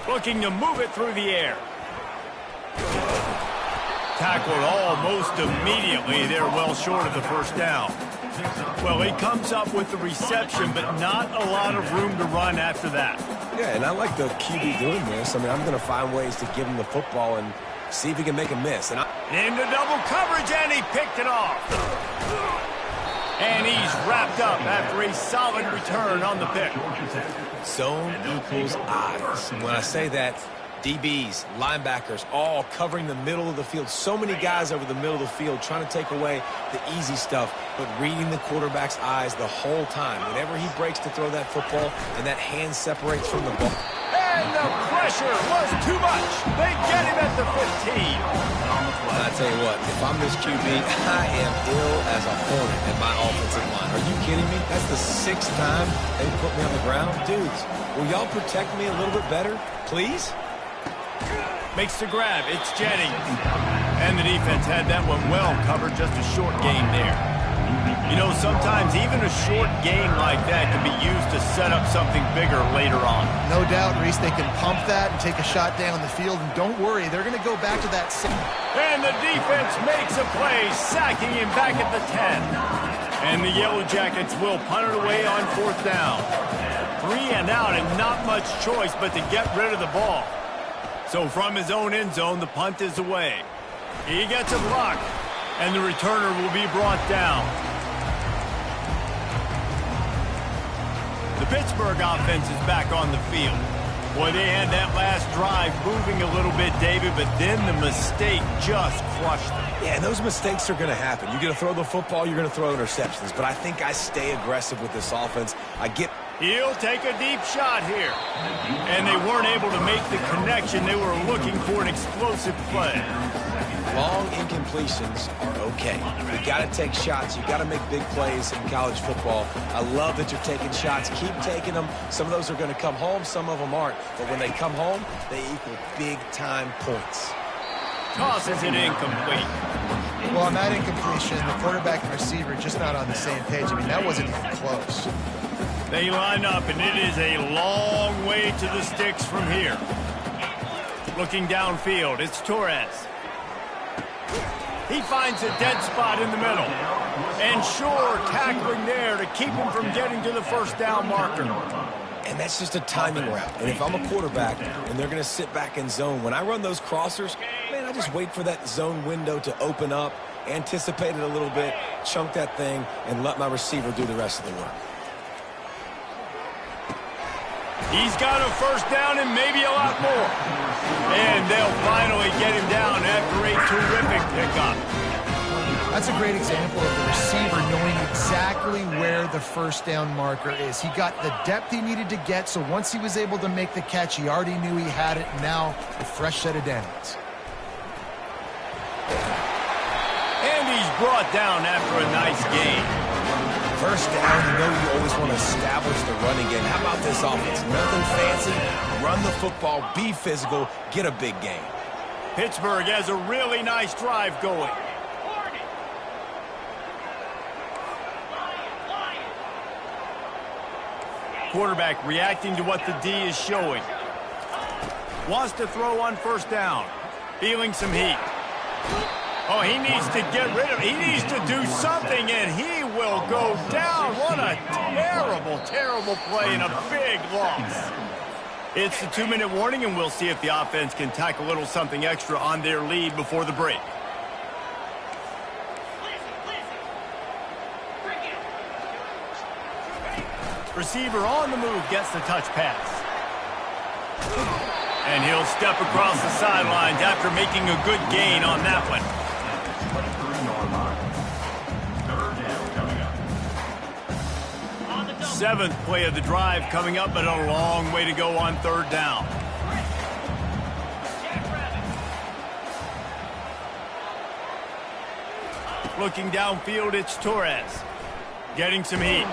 Looking to move it through the air. Tackled almost immediately. They're well short of the first down. Well, he comes up with the reception, but not a lot of room to run after that. Yeah, and I like the QB doing this. I mean, I'm going to find ways to give him the football and see if he can make a miss. And into double coverage, and he picked it off. And he's wrapped up after a solid return on the pick. Zone equals eyes. And when I say that, DBs, linebackers, all covering the middle of the field. So many guys over the middle of the field trying to take away the easy stuff, but reading the quarterback's eyes the whole time. Whenever he breaks to throw that football and that hand separates from the ball. And the pressure was too much. They get him at the 15. And I tell you what, if I'm this QB, I am ill as a hornet in my offensive line. Are you kidding me? That's the 6th time they put me on the ground. Dudes, will y'all protect me a little bit better, please? Makes the grab. It's Jennings. And the defense had that one well covered, just a short gain there. You know, sometimes even a short gain like that can be used to set up something bigger later on. No doubt, Reese, they can pump that and take a shot down the field. And don't worry, they're going to go back to that same. And the defense makes a play, sacking him back at the 10. And the Yellow Jackets will punt it away on 4th down. 3 and out, and not much choice but to get rid of the ball. So from his own end zone, the punt is away. He gets a block, and the returner will be brought down. The Pittsburgh offense is back on the field. Boy, they had that last drive moving a little bit, David, but then the mistake just crushed them. Yeah, and those mistakes are going to happen. You're going to throw the football, you're going to throw interceptions. But I think I stay aggressive with this offense. He'll take a deep shot here. And they weren't able to make the connection. They were looking for an explosive play. Long incompletions are okay. You got to take shots. You got to make big plays in college football. I love that you're taking shots. Keep taking them. Some of those are going to come home. Some of them aren't. But when they come home, they equal big-time points. Tosses it incomplete. Well, on that incompletion, the quarterback and receiver just not on the same page. I mean, that wasn't even close. They line up, and it is a long way to the sticks from here. Looking downfield, it's Torres. He finds a dead spot in the middle. And sure, tackling there to keep him from getting to the first down marker. And that's just a timing route. And if I'm a quarterback and they're going to sit back in zone, when I run those crossers, man, I just wait for that zone window to open up, anticipate it a little bit, chunk that thing, and let my receiver do the rest of the work. He's got a first down and maybe a lot more. And they'll finally get him down after a terrific pickup. That's a great example of the receiver knowing exactly where the first down marker is. He got the depth he needed to get, so once he was able to make the catch, he already knew he had it. Now, a fresh set of downs. And he's brought down after a nice gain. First down, you know you always want to establish the running game. How about this offense? Nothing fancy. Run the football, be physical, get a big gain. Pittsburgh has a really nice drive going. Quarterback reacting to what the D is showing. Wants to throw on first down. Feeling some heat. Oh, he needs to get rid of it. He needs to do something, and he will go down. What a terrible, terrible play and a big loss. It's the 2-minute warning, and we'll see if the offense can tack a little something extra on their lead before the break. Receiver on the move gets the touch pass. And he'll step across the sidelines after making a good gain on that one. Seventh play of the drive coming up, but a long way to go on third down. Looking downfield, it's Torres. Getting some heat.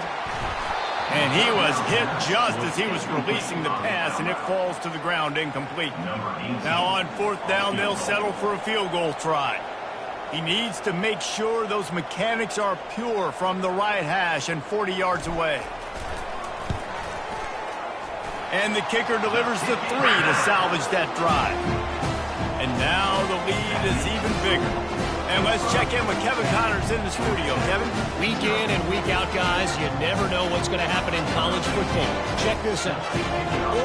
And he was hit just as he was releasing the pass, and it falls to the ground incomplete. Now on fourth down, they'll settle for a field goal try. He needs to make sure those mechanics are pure from the right hash and 40 yards away. And the kicker delivers the 3 to salvage that drive. And now the lead is even bigger. And let's check in with Kevin Connors in the studio. Kevin? Week in and week out, guys, you never know what's going to happen in college football. Check this out.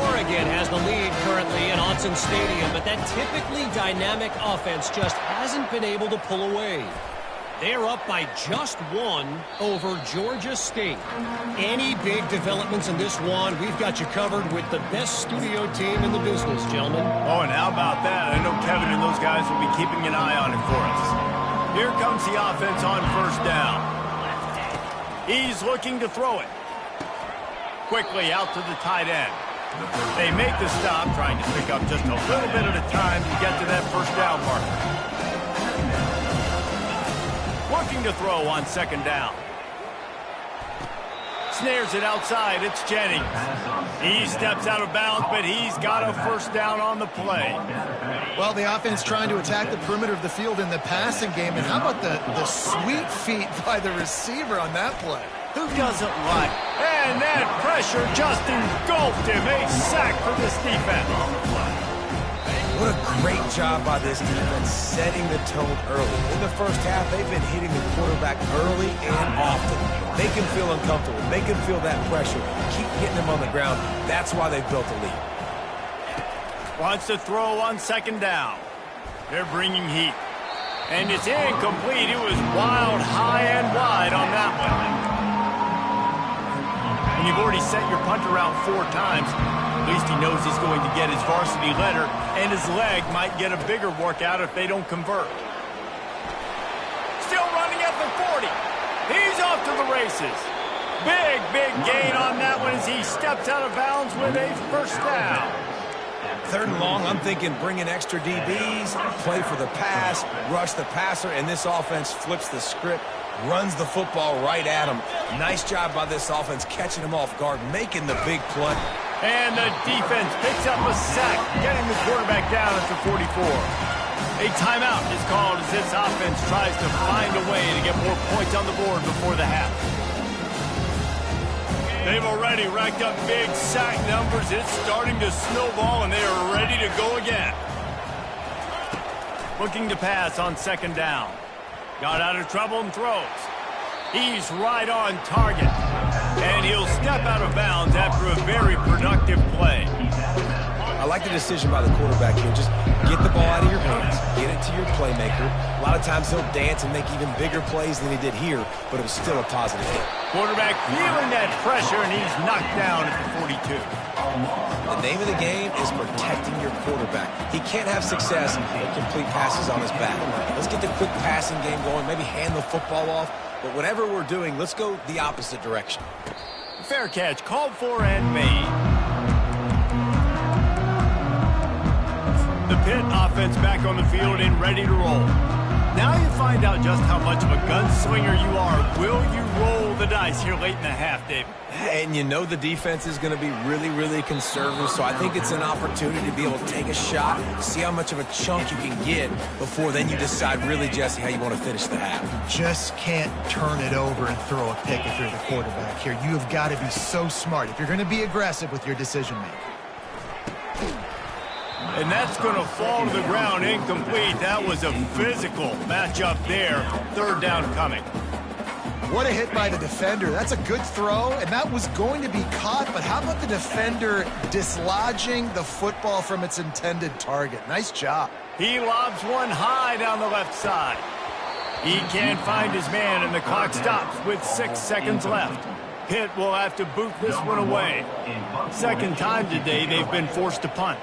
Oregon has the lead currently at Autzen Stadium, but that typically dynamic offense just hasn't been able to pull away. They're up by just 1 over Georgia State. Any big developments in this one, we've got you covered with the best studio team in the business, gentlemen. Oh, and how about that? I know Kevin and those guys will be keeping an eye on it for us. Here comes the offense on first down. He's looking to throw it. Quickly out to the tight end. They make the stop, trying to pick up just a little bit at a time to get to that first down marker. Looking to throw on second down. Snares it outside. It's Jennings. He steps out of bounds, but he's got a first down on the play. Well, the offense trying to attack the perimeter of the field in the passing game. And how about the sweet feet by the receiver on that play? Who doesn't like? And that pressure just engulfed him. A sack for this defense. What a great job by this defense setting the tone early. In the first half, they've been hitting the quarterback early and often. Make him feel uncomfortable. Make him feel that pressure. Keep getting him on the ground. That's why they've built a lead. Wants to throw on second down. They're bringing heat. And it's incomplete. It was wild, high and wide on that one. And you've already sent your punter out 4 times. At least he knows he's going to get his varsity letter, and his leg might get a bigger workout if they don't convert. Still running at the 40. He's off to the races. Big gain on that one as he steps out of bounds with a first down. 3rd and long, I'm thinking bring in extra DBs, play for the pass, rush the passer, and this offense flips the script, runs the football right at him. Nice job by this offense catching him off guard, making the big play. And the defense picks up a sack, getting the quarterback down at the 44. A timeout is called as this offense tries to find a way to get more points on the board before the half. They've already racked up big sack numbers. It's starting to snowball, and they are ready to go again. Looking to pass on second down. Got out of trouble and throws. He's right on target. And he'll step out of bounds after a very productive play. I like the decision by the quarterback here. Just get the ball out of your hands, get it to your playmaker. A lot of times he'll dance and make even bigger plays than he did here, but it was still a positive hit. Quarterback feeling that pressure, and he's knocked down at the 42. The name of the game is protecting your quarterback. He can't have success with complete passes on his back. Let's get the quick passing game going, maybe hand the football off. But whatever we're doing, let's go the opposite direction. Fair catch, called for and made. The Pitt offense back on the field and ready to roll. Now you find out just how much of a gunslinger you are. Will you roll the dice here late in the half, David? And you know the defense is going to be really conservative, so I think it's an opportunity to be able to take a shot, see how much of a chunk you can get before then you decide really, Jesse, how you want to finish the half. Just can't turn it over and throw a pick if you're the quarterback here. You have got to be so smart if you're going to be aggressive with your decision-making. And that's going to fall to the ground incomplete. That was a physical matchup there. 3rd down coming. What a hit by the defender. That's a good throw, and that was going to be caught, but how about the defender dislodging the football from its intended target? Nice job. He lobs one high down the left side. He can't find his man, and the clock stops with 6 seconds left. Pitt will have to boot this one away. 2nd time today they've been forced to punt.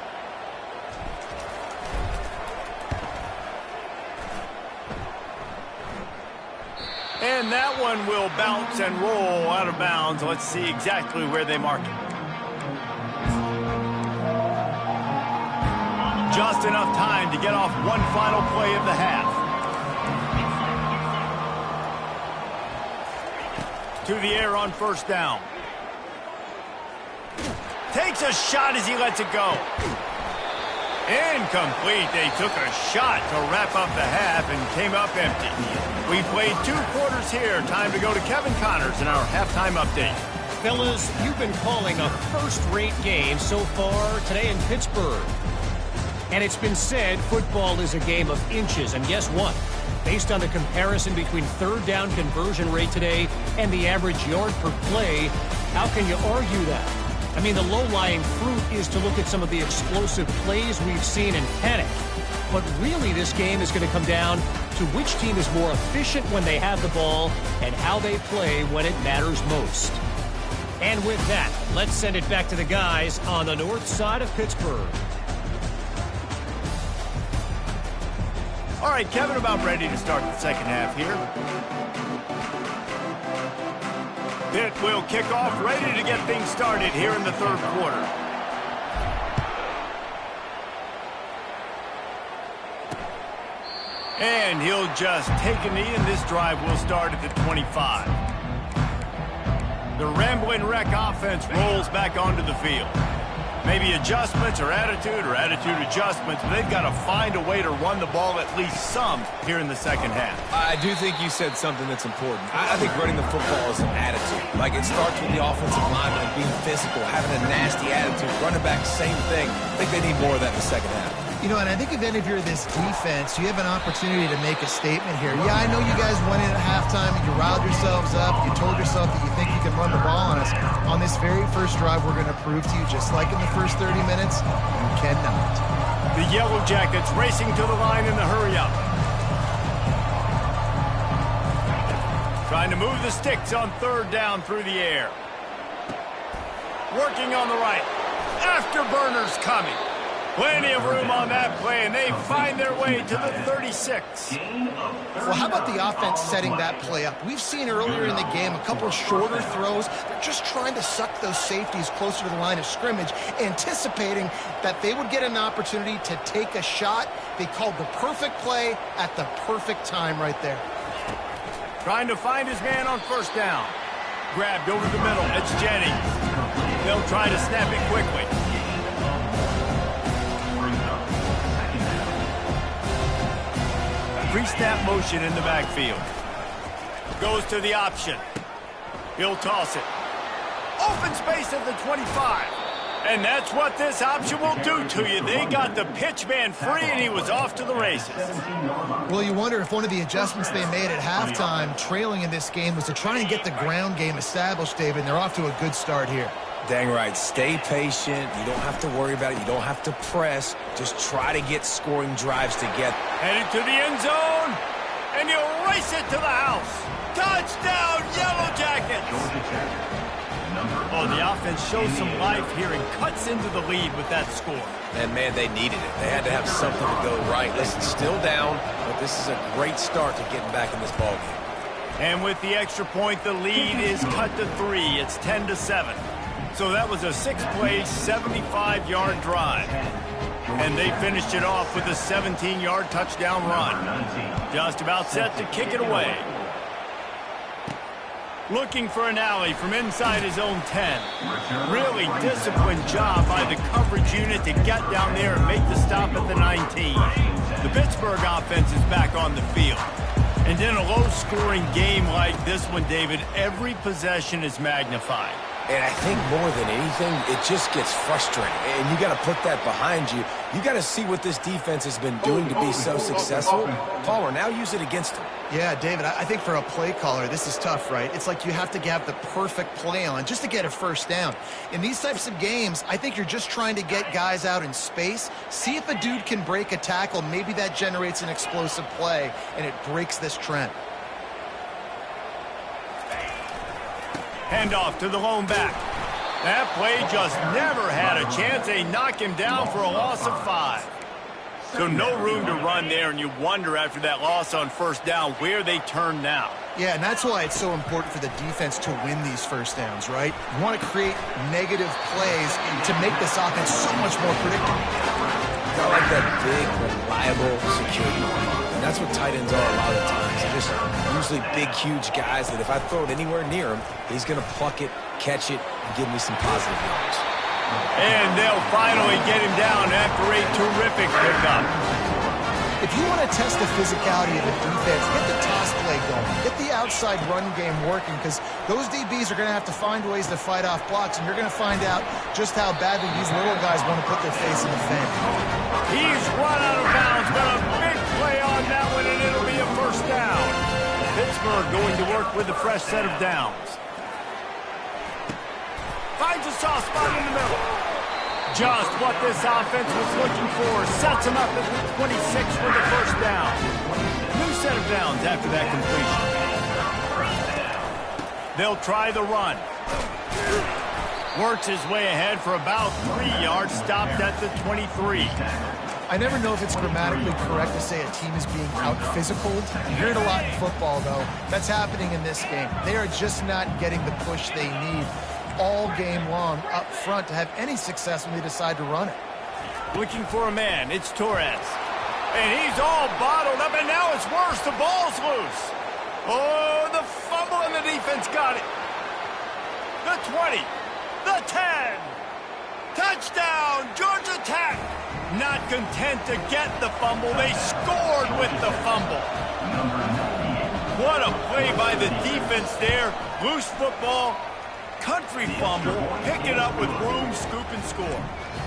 And that one will bounce and roll out of bounds. Let's see exactly where they mark it. Just enough time to get off one final play of the half. To the air on 1st down. Takes a shot as he lets it go. Incomplete. They took a shot to wrap up the half and came up empty. We played 2 quarters here. Time to go to Kevin Connors in our halftime update. Fellas, you've been calling a first-rate game so far today in Pittsburgh. And it's been said football is a game of inches. And guess what? Based on the comparison between 3rd down conversion rate today and the average yard per play, how can you argue that? I mean, the low-lying fruit is to look at some of the explosive plays we've seen in panic. But really, this game is going to come down to which team is more efficient when they have the ball and how they play when it matters most. And with that, let's send it back to the guys on the north side of Pittsburgh. All right, Kevin, about ready to start the second half here. Pitt will kick off, ready to get things started here in the 3rd quarter. And he'll just take a knee, and this drive will start at the 25. The rambling wreck offense rolls back onto the field. Maybe adjustments or attitude adjustments, but they've got to find a way to run the ball at least some here in the second half. I do think you said something that's important. I think running the football is an attitude. Like, it starts with the offensive lineman being physical, having a nasty attitude. Running back, same thing. I think they need more of that in the second half. You know, and I think if you're this defense, you have an opportunity to make a statement here. Yeah, I know you guys went in at halftime and you riled yourselves up. You told yourself that you think you can run the ball on us. On this very first drive, we're going to prove to you, just like in the first 30 minutes, you cannot. The Yellow Jackets racing to the line in the hurry-up. Trying to move the sticks on third down through the air. Working on the right. Afterburners coming. Plenty of room on that play, and they find their way to the 36. Well, how about the offense setting that play up? We've seen earlier in the game a couple of shorter throws. They're just trying to suck those safeties closer to the line of scrimmage, anticipating that they would get an opportunity to take a shot. They called the perfect play at the perfect time right there. Trying to find his man on first down. Grabbed over the middle. It's Jennings. They'll try to snap it quickly. Pre-snap motion in the backfield. Goes to the option. He'll toss it. Open space at the 25. And that's what this option will do to you. They got the pitch man free, and he was off to the races. Well, you wonder if one of the adjustments they made at halftime, trailing in this game, was to try and get the ground game established, David, and they're off to a good start here. Dang right. Stay patient. You don't have to worry about it. You don't have to press. Just try to get scoring drives together. Headed to the end zone, and you race it to the house. Touchdown, Yellow Jackets! Oh, the offense shows some life here and cuts into the lead with that score. And, man, they needed it. They had to have something to go right. Listen, still down, but this is a great start to getting back in this ballgame. And with the extra point, the lead is cut to 3. It's 10-7. So that was a 6-play, 75-yard drive. And they finished it off with a 17-yard touchdown run. Just about set to kick it away. Looking for an alley from inside his own 10. Really disciplined job by the coverage unit to get down there and make the stop at the 19. The Pittsburgh offense is back on the field. And in a low-scoring game like this one, David, every possession is magnified. And I think more than anything, it just gets frustrating. And you got to put that behind you. You got to see what this defense has been doing to be so successful. Palmer, now use it against them. Yeah, David, I think for a play caller, this is tough, right? It's like you have to have the perfect play on just to get a first down. In these types of games, I think you're just trying to get guys out in space, see if a dude can break a tackle. Maybe that generates an explosive play, and it breaks this trend. Handoff to the lone back. That play just never had a chance. They knock him down for a loss of 5. So no room to run there, and you wonder after that loss on first down where they turn now. Yeah, and that's why it's so important for the defense to win these first downs, right? You want to create negative plays to make this offense so much more predictable. I like that big, reliable security. And that's what tight ends are a lot of the times. They're just usually big, huge guys that if I throw it anywhere near him, he's going to pluck it, catch it, and give me some positive yards. And they'll finally get him down after a terrific pickup. If you want to test the physicality of the defense, get the toss play going. Get the outside run game working, because those DBs are going to have to find ways to fight off blocks, and you're going to find out just how badly these little guys want to put their face in the fan. He's run out of bounds, but a big play on that one, and it'll be a first down. Pittsburgh going to work with a fresh set of downs. Finds a soft spot in the middle. Just what this offense was looking for. Sets him up at the 26 for the first down. New set of downs after that completion. They'll try the run. Works his way ahead for about 3 yards. Stopped at the 23. I never know if it's grammatically correct to say a team is being out-physicaled. You hear it a lot in football, though. That's happening in this game. They are just not getting the push they need all game long up front to have any success when they decide to run it. Looking for a man. It's Torres. And he's all bottled up, and now it's worse. The ball's loose. Oh, the fumble, and the defense got it. the 20, the 10. Touchdown, Georgia Tech. Not content to get the fumble, they scored with the fumble. What a play by the defense there. Loose football, country fumble, pick it up with room, scoop, and score.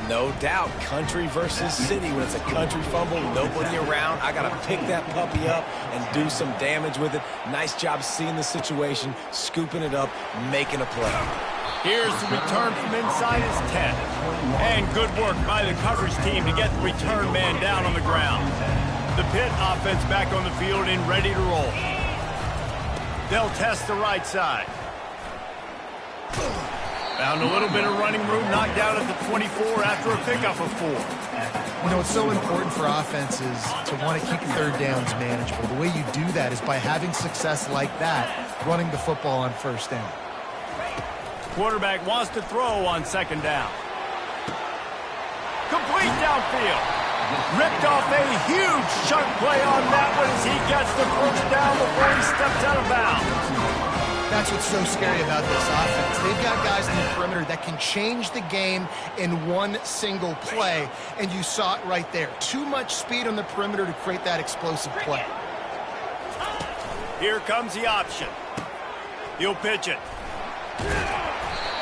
No doubt, country versus city. When it's a country fumble, nobody around, I got to pick that puppy up and do some damage with it. Nice job seeing the situation, scooping it up, making a play. Here's the return from inside his 10. And good work by the coverage team to get the return man down on the ground. The Pitt offense back on the field and ready to roll. They'll test the right side. Found a little bit of running room, knocked down at the 24 after a pickup of 4. You know, it's so important for offenses to want to keep third downs manageable. The way you do that is by having success like that, running the football on first down. Quarterback wants to throw on second down. Complete downfield. Ripped off a huge chunk play on that one as he gets the first down before he steps out of bounds. That's what's so scary about this offense. They've got guys in the perimeter that can change the game in one single play, and you saw it right there. Too much speed on the perimeter to create that explosive play. Here comes the option. He'll pitch it.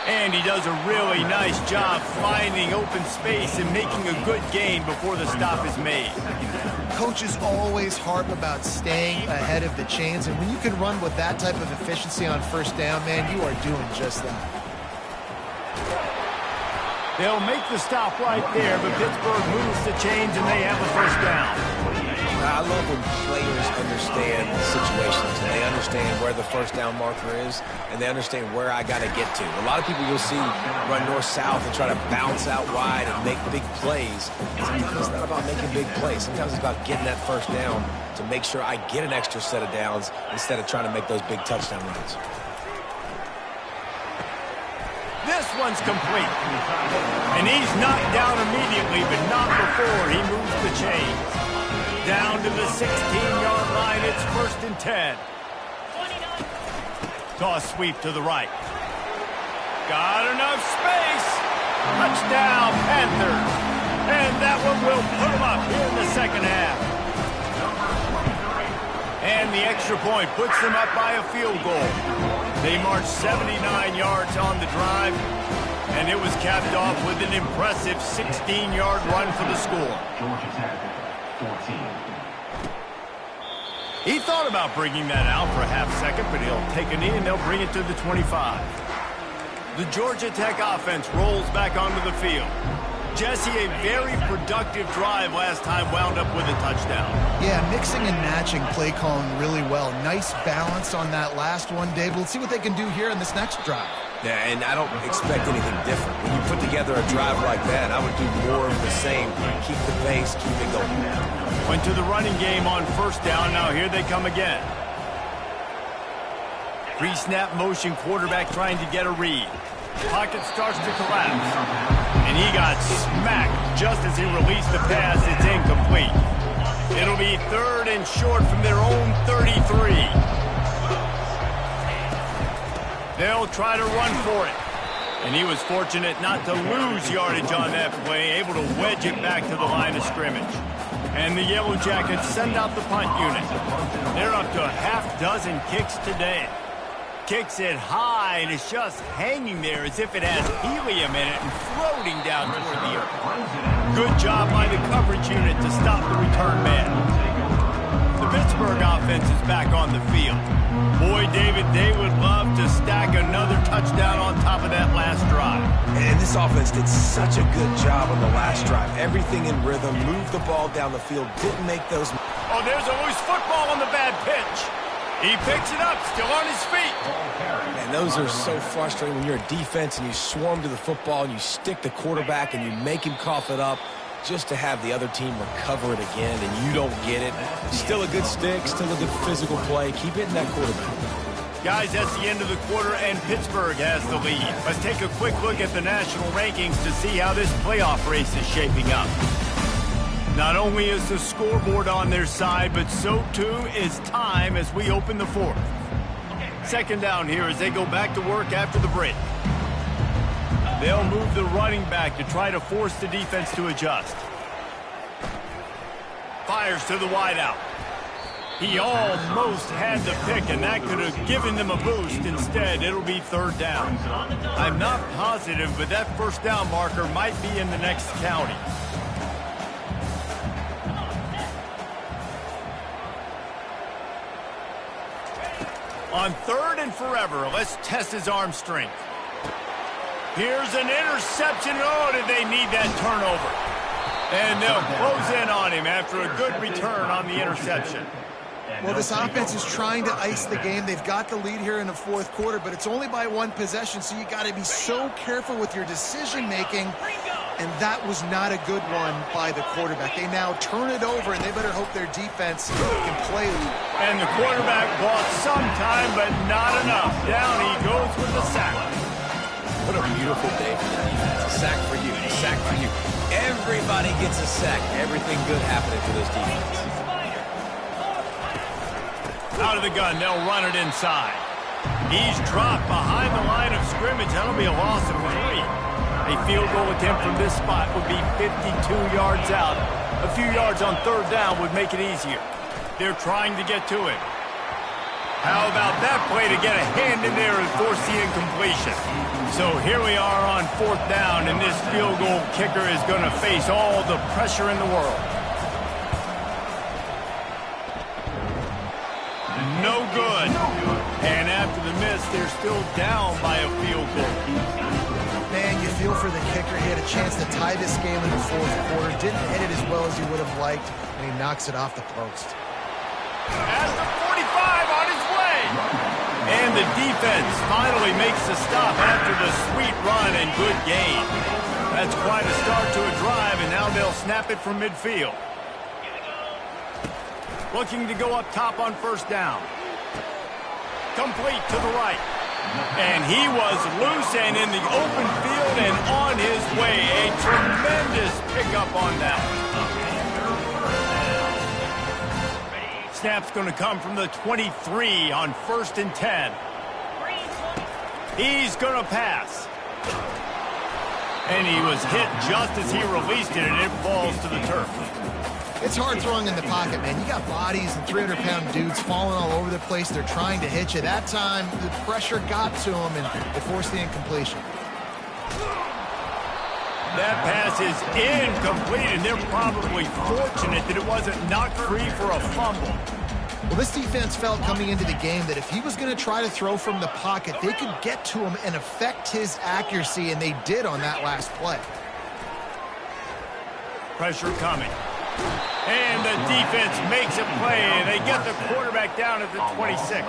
And he does a really nice job finding open space and making a good gain before the stop is made. Coaches always harp about staying ahead of the chains, and when you can run with that type of efficiency on first down, man, you are doing just that. They'll make the stop right there, but Pittsburgh moves the chains and they have the first down. I love when players understand situations and they understand where the first down marker is and they understand where I got to get to. A lot of people you'll see run north-south and try to bounce out wide and make big plays. Sometimes it's not about making big plays. Sometimes it's about getting that first down to make sure I get an extra set of downs instead of trying to make those big touchdown runs. This one's complete. And he's knocked down immediately, but not before he moves the chains. Down to the 16-yard line, it's 1st and 10. Toss sweep to the right. Got enough space. Touchdown, Panthers. And that one will put them up here in the second half. And the extra point puts them up by a field goal. They marched 79 yards on the drive, and it was capped off with an impressive 16-yard run for the score. Georgia Tech, 14. He thought about bringing that out for a half second, but he'll take a knee and they'll bring it to the 25. The Georgia Tech offense rolls back onto the field. Jesse, a very productive drive last time, wound up with a touchdown. Yeah, mixing and matching play calling really well. Nice balance on that last one, Dave. Let's see what they can do here in this next drive. Yeah, and I don't expect anything different. When you put together a drive like that, I would do more of the same. Keep the pace, keep it going. Went to the running game on first down. Now here they come again. Pre-snap motion, quarterback trying to get a read. Pocket starts to collapse. And he got smacked just as he released the pass. It's incomplete. It'll be 3rd and short from their own 33. They'll try to run for it. And he was fortunate not to lose yardage on that play, able to wedge it back to the line of scrimmage. And the Yellow Jackets send out the punt unit. They're up to a half-dozen kicks today. Kicks it high, and it's just hanging there as if it has helium in it and floating down toward the earth. Good job by the coverage unit to stop the return man. The Pittsburgh offense is back on the field. Boy, David, they would love to stack another touchdown on top of that last drive. And this offense did such a good job on the last drive. Everything in rhythm, moved the ball down the field, didn't make those... Oh, there's a loose football on the bad pitch. He picks it up, still on his feet. And those are so frustrating when you're a defense and you swarm to the football and you stick the quarterback and you make him cough it up just to have the other team recover it again and you don't get it. Still a good stick, still a good physical play. Keep hitting that quarterback. Guys, that's the end of the quarter, and Pittsburgh has the lead. Let's take a quick look at the national rankings to see how this playoff race is shaping up. Not only is the scoreboard on their side, but so too is time as we open the 4th. Second down here as they go back to work after the break. They'll move the running back to try to force the defense to adjust. Fires to the wideout. He almost had the pick, and that could have given them a boost. Instead, it'll be third down. I'm not positive, but that first down marker might be in the next county. On third and forever, let's test his arm strength. Here's an interception. Oh, did they need that turnover? And they'll close in on him after a good return on the interception. Well, this offense is trying to ice the game. They've got the lead here in the fourth quarter, but it's only by one possession, so you got to be so careful with your decision-making, and that was not a good one by the quarterback. They now turn it over, and they better hope their defense can play. And the quarterback bought some time, but not enough. Down he goes with the sack. What a beautiful day for the defense. A sack for you, a sack for you. Everybody gets a sack. Everything good happening for this defense. Out of the gun, they'll run it inside. He's dropped behind the line of scrimmage. That'll be a loss of 3. A field goal attempt from this spot would be 52 yards out. A few yards on third down would make it easier. They're trying to get to it. How about that play to get a hand in there and force the incompletion? So here we are on fourth down, and this field goal kicker is going to face all the pressure in the world. No good. And after the miss, they're still down by a field goal. Man, you feel for the kicker. He had a chance to tie this game in the fourth quarter. Didn't hit it as well as he would have liked, and he knocks it off the post. At the 45 on his way. And the defense finally makes the stop after the sweet run and good gain. That's quite a start to a drive, and now they'll snap it from midfield. Looking to go up top on first down. Complete to the right. And he was loose and in the open field and on his way. A tremendous pickup on that. Snap's going to come from the 23 on 1st and 10. He's going to pass. And he was hit just as he released it, and it falls to the turf. It's hard throwing in the pocket, man. You got bodies and 300-pound dudes falling all over the place. They're trying to hit you. That time, the pressure got to him, and they forced the incompletion. That pass is incomplete, and they're probably fortunate that it wasn't knocked free for a fumble. Well, this defense felt coming into the game that if he was going to try to throw from the pocket, they could get to him and affect his accuracy, and they did on that last play. Pressure coming. And the defense makes a play, and they get the quarterback down at the 26.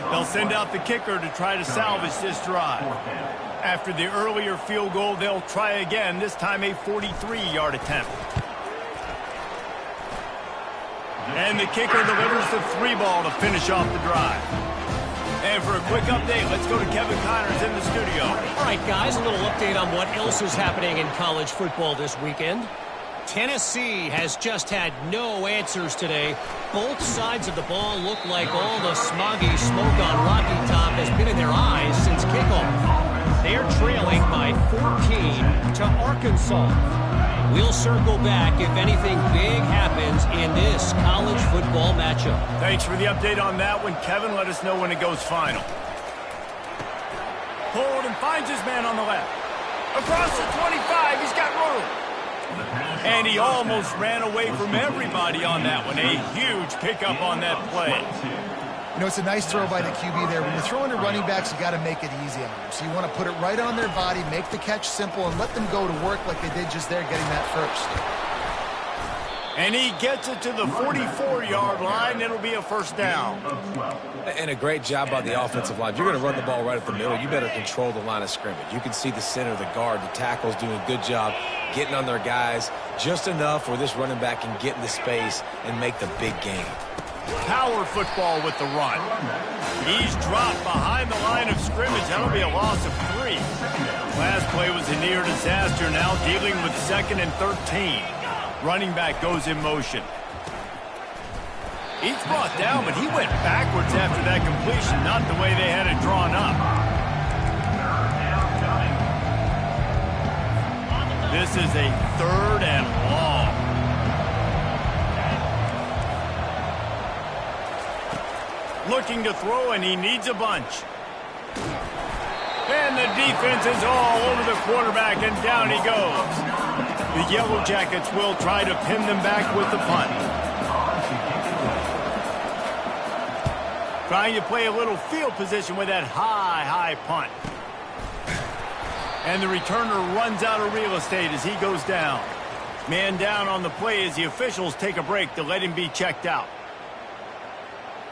They'll send out the kicker to try to salvage this drive. After the earlier field goal, they'll try again, this time a 43-yard attempt. And the kicker delivers the 3-ball to finish off the drive. And for a quick update, let's go to Kevin Connors in the studio. All right, guys, a little update on what else is happening in college football this weekend. Tennessee has just had no answers today. Both sides of the ball look like all the smoggy smoke on Rocky Top has been in their eyes since kickoff. They're trailing by 14 to Arkansas. We'll circle back if anything big happens in this college football matchup. Thanks for the update on that one, Kevin. Let us know when it goes final. Pulled and finds his man on the left. Across the 25, he's got room. And he almost ran away from everybody on that one. A huge pickup on that play. You know, it's a nice throw by the QB there. When you're throwing to running backs, you got to make it easy on them. So you want to put it right on their body, make the catch simple, and let them go to work like they did just there, getting that first. And he gets it to the 44-yard line. It'll be a first down. And a great job by the offensive line. If you're going to run the ball right at the middle, you better control the line of scrimmage. You can see the center, the guard, the tackles doing a good job getting on their guys just enough where this running back can get in the space and make the big game. Power football with the run. He's dropped behind the line of scrimmage. That'll be a loss of 3. Last play was a near disaster. Now dealing with 2nd and 13. Running back goes in motion. He's brought down, but he went backwards after that completion, not the way they had it drawn up. This is a 3rd and long. Looking to throw, and he needs a bunch. And the defense is all over the quarterback, and down he goes. The Yellow Jackets will try to pin them back with the punt. Trying to play a little field position with that high punt. And the returner runs out of real estate as he goes down. Man down on the play as the officials take a break to let him be checked out.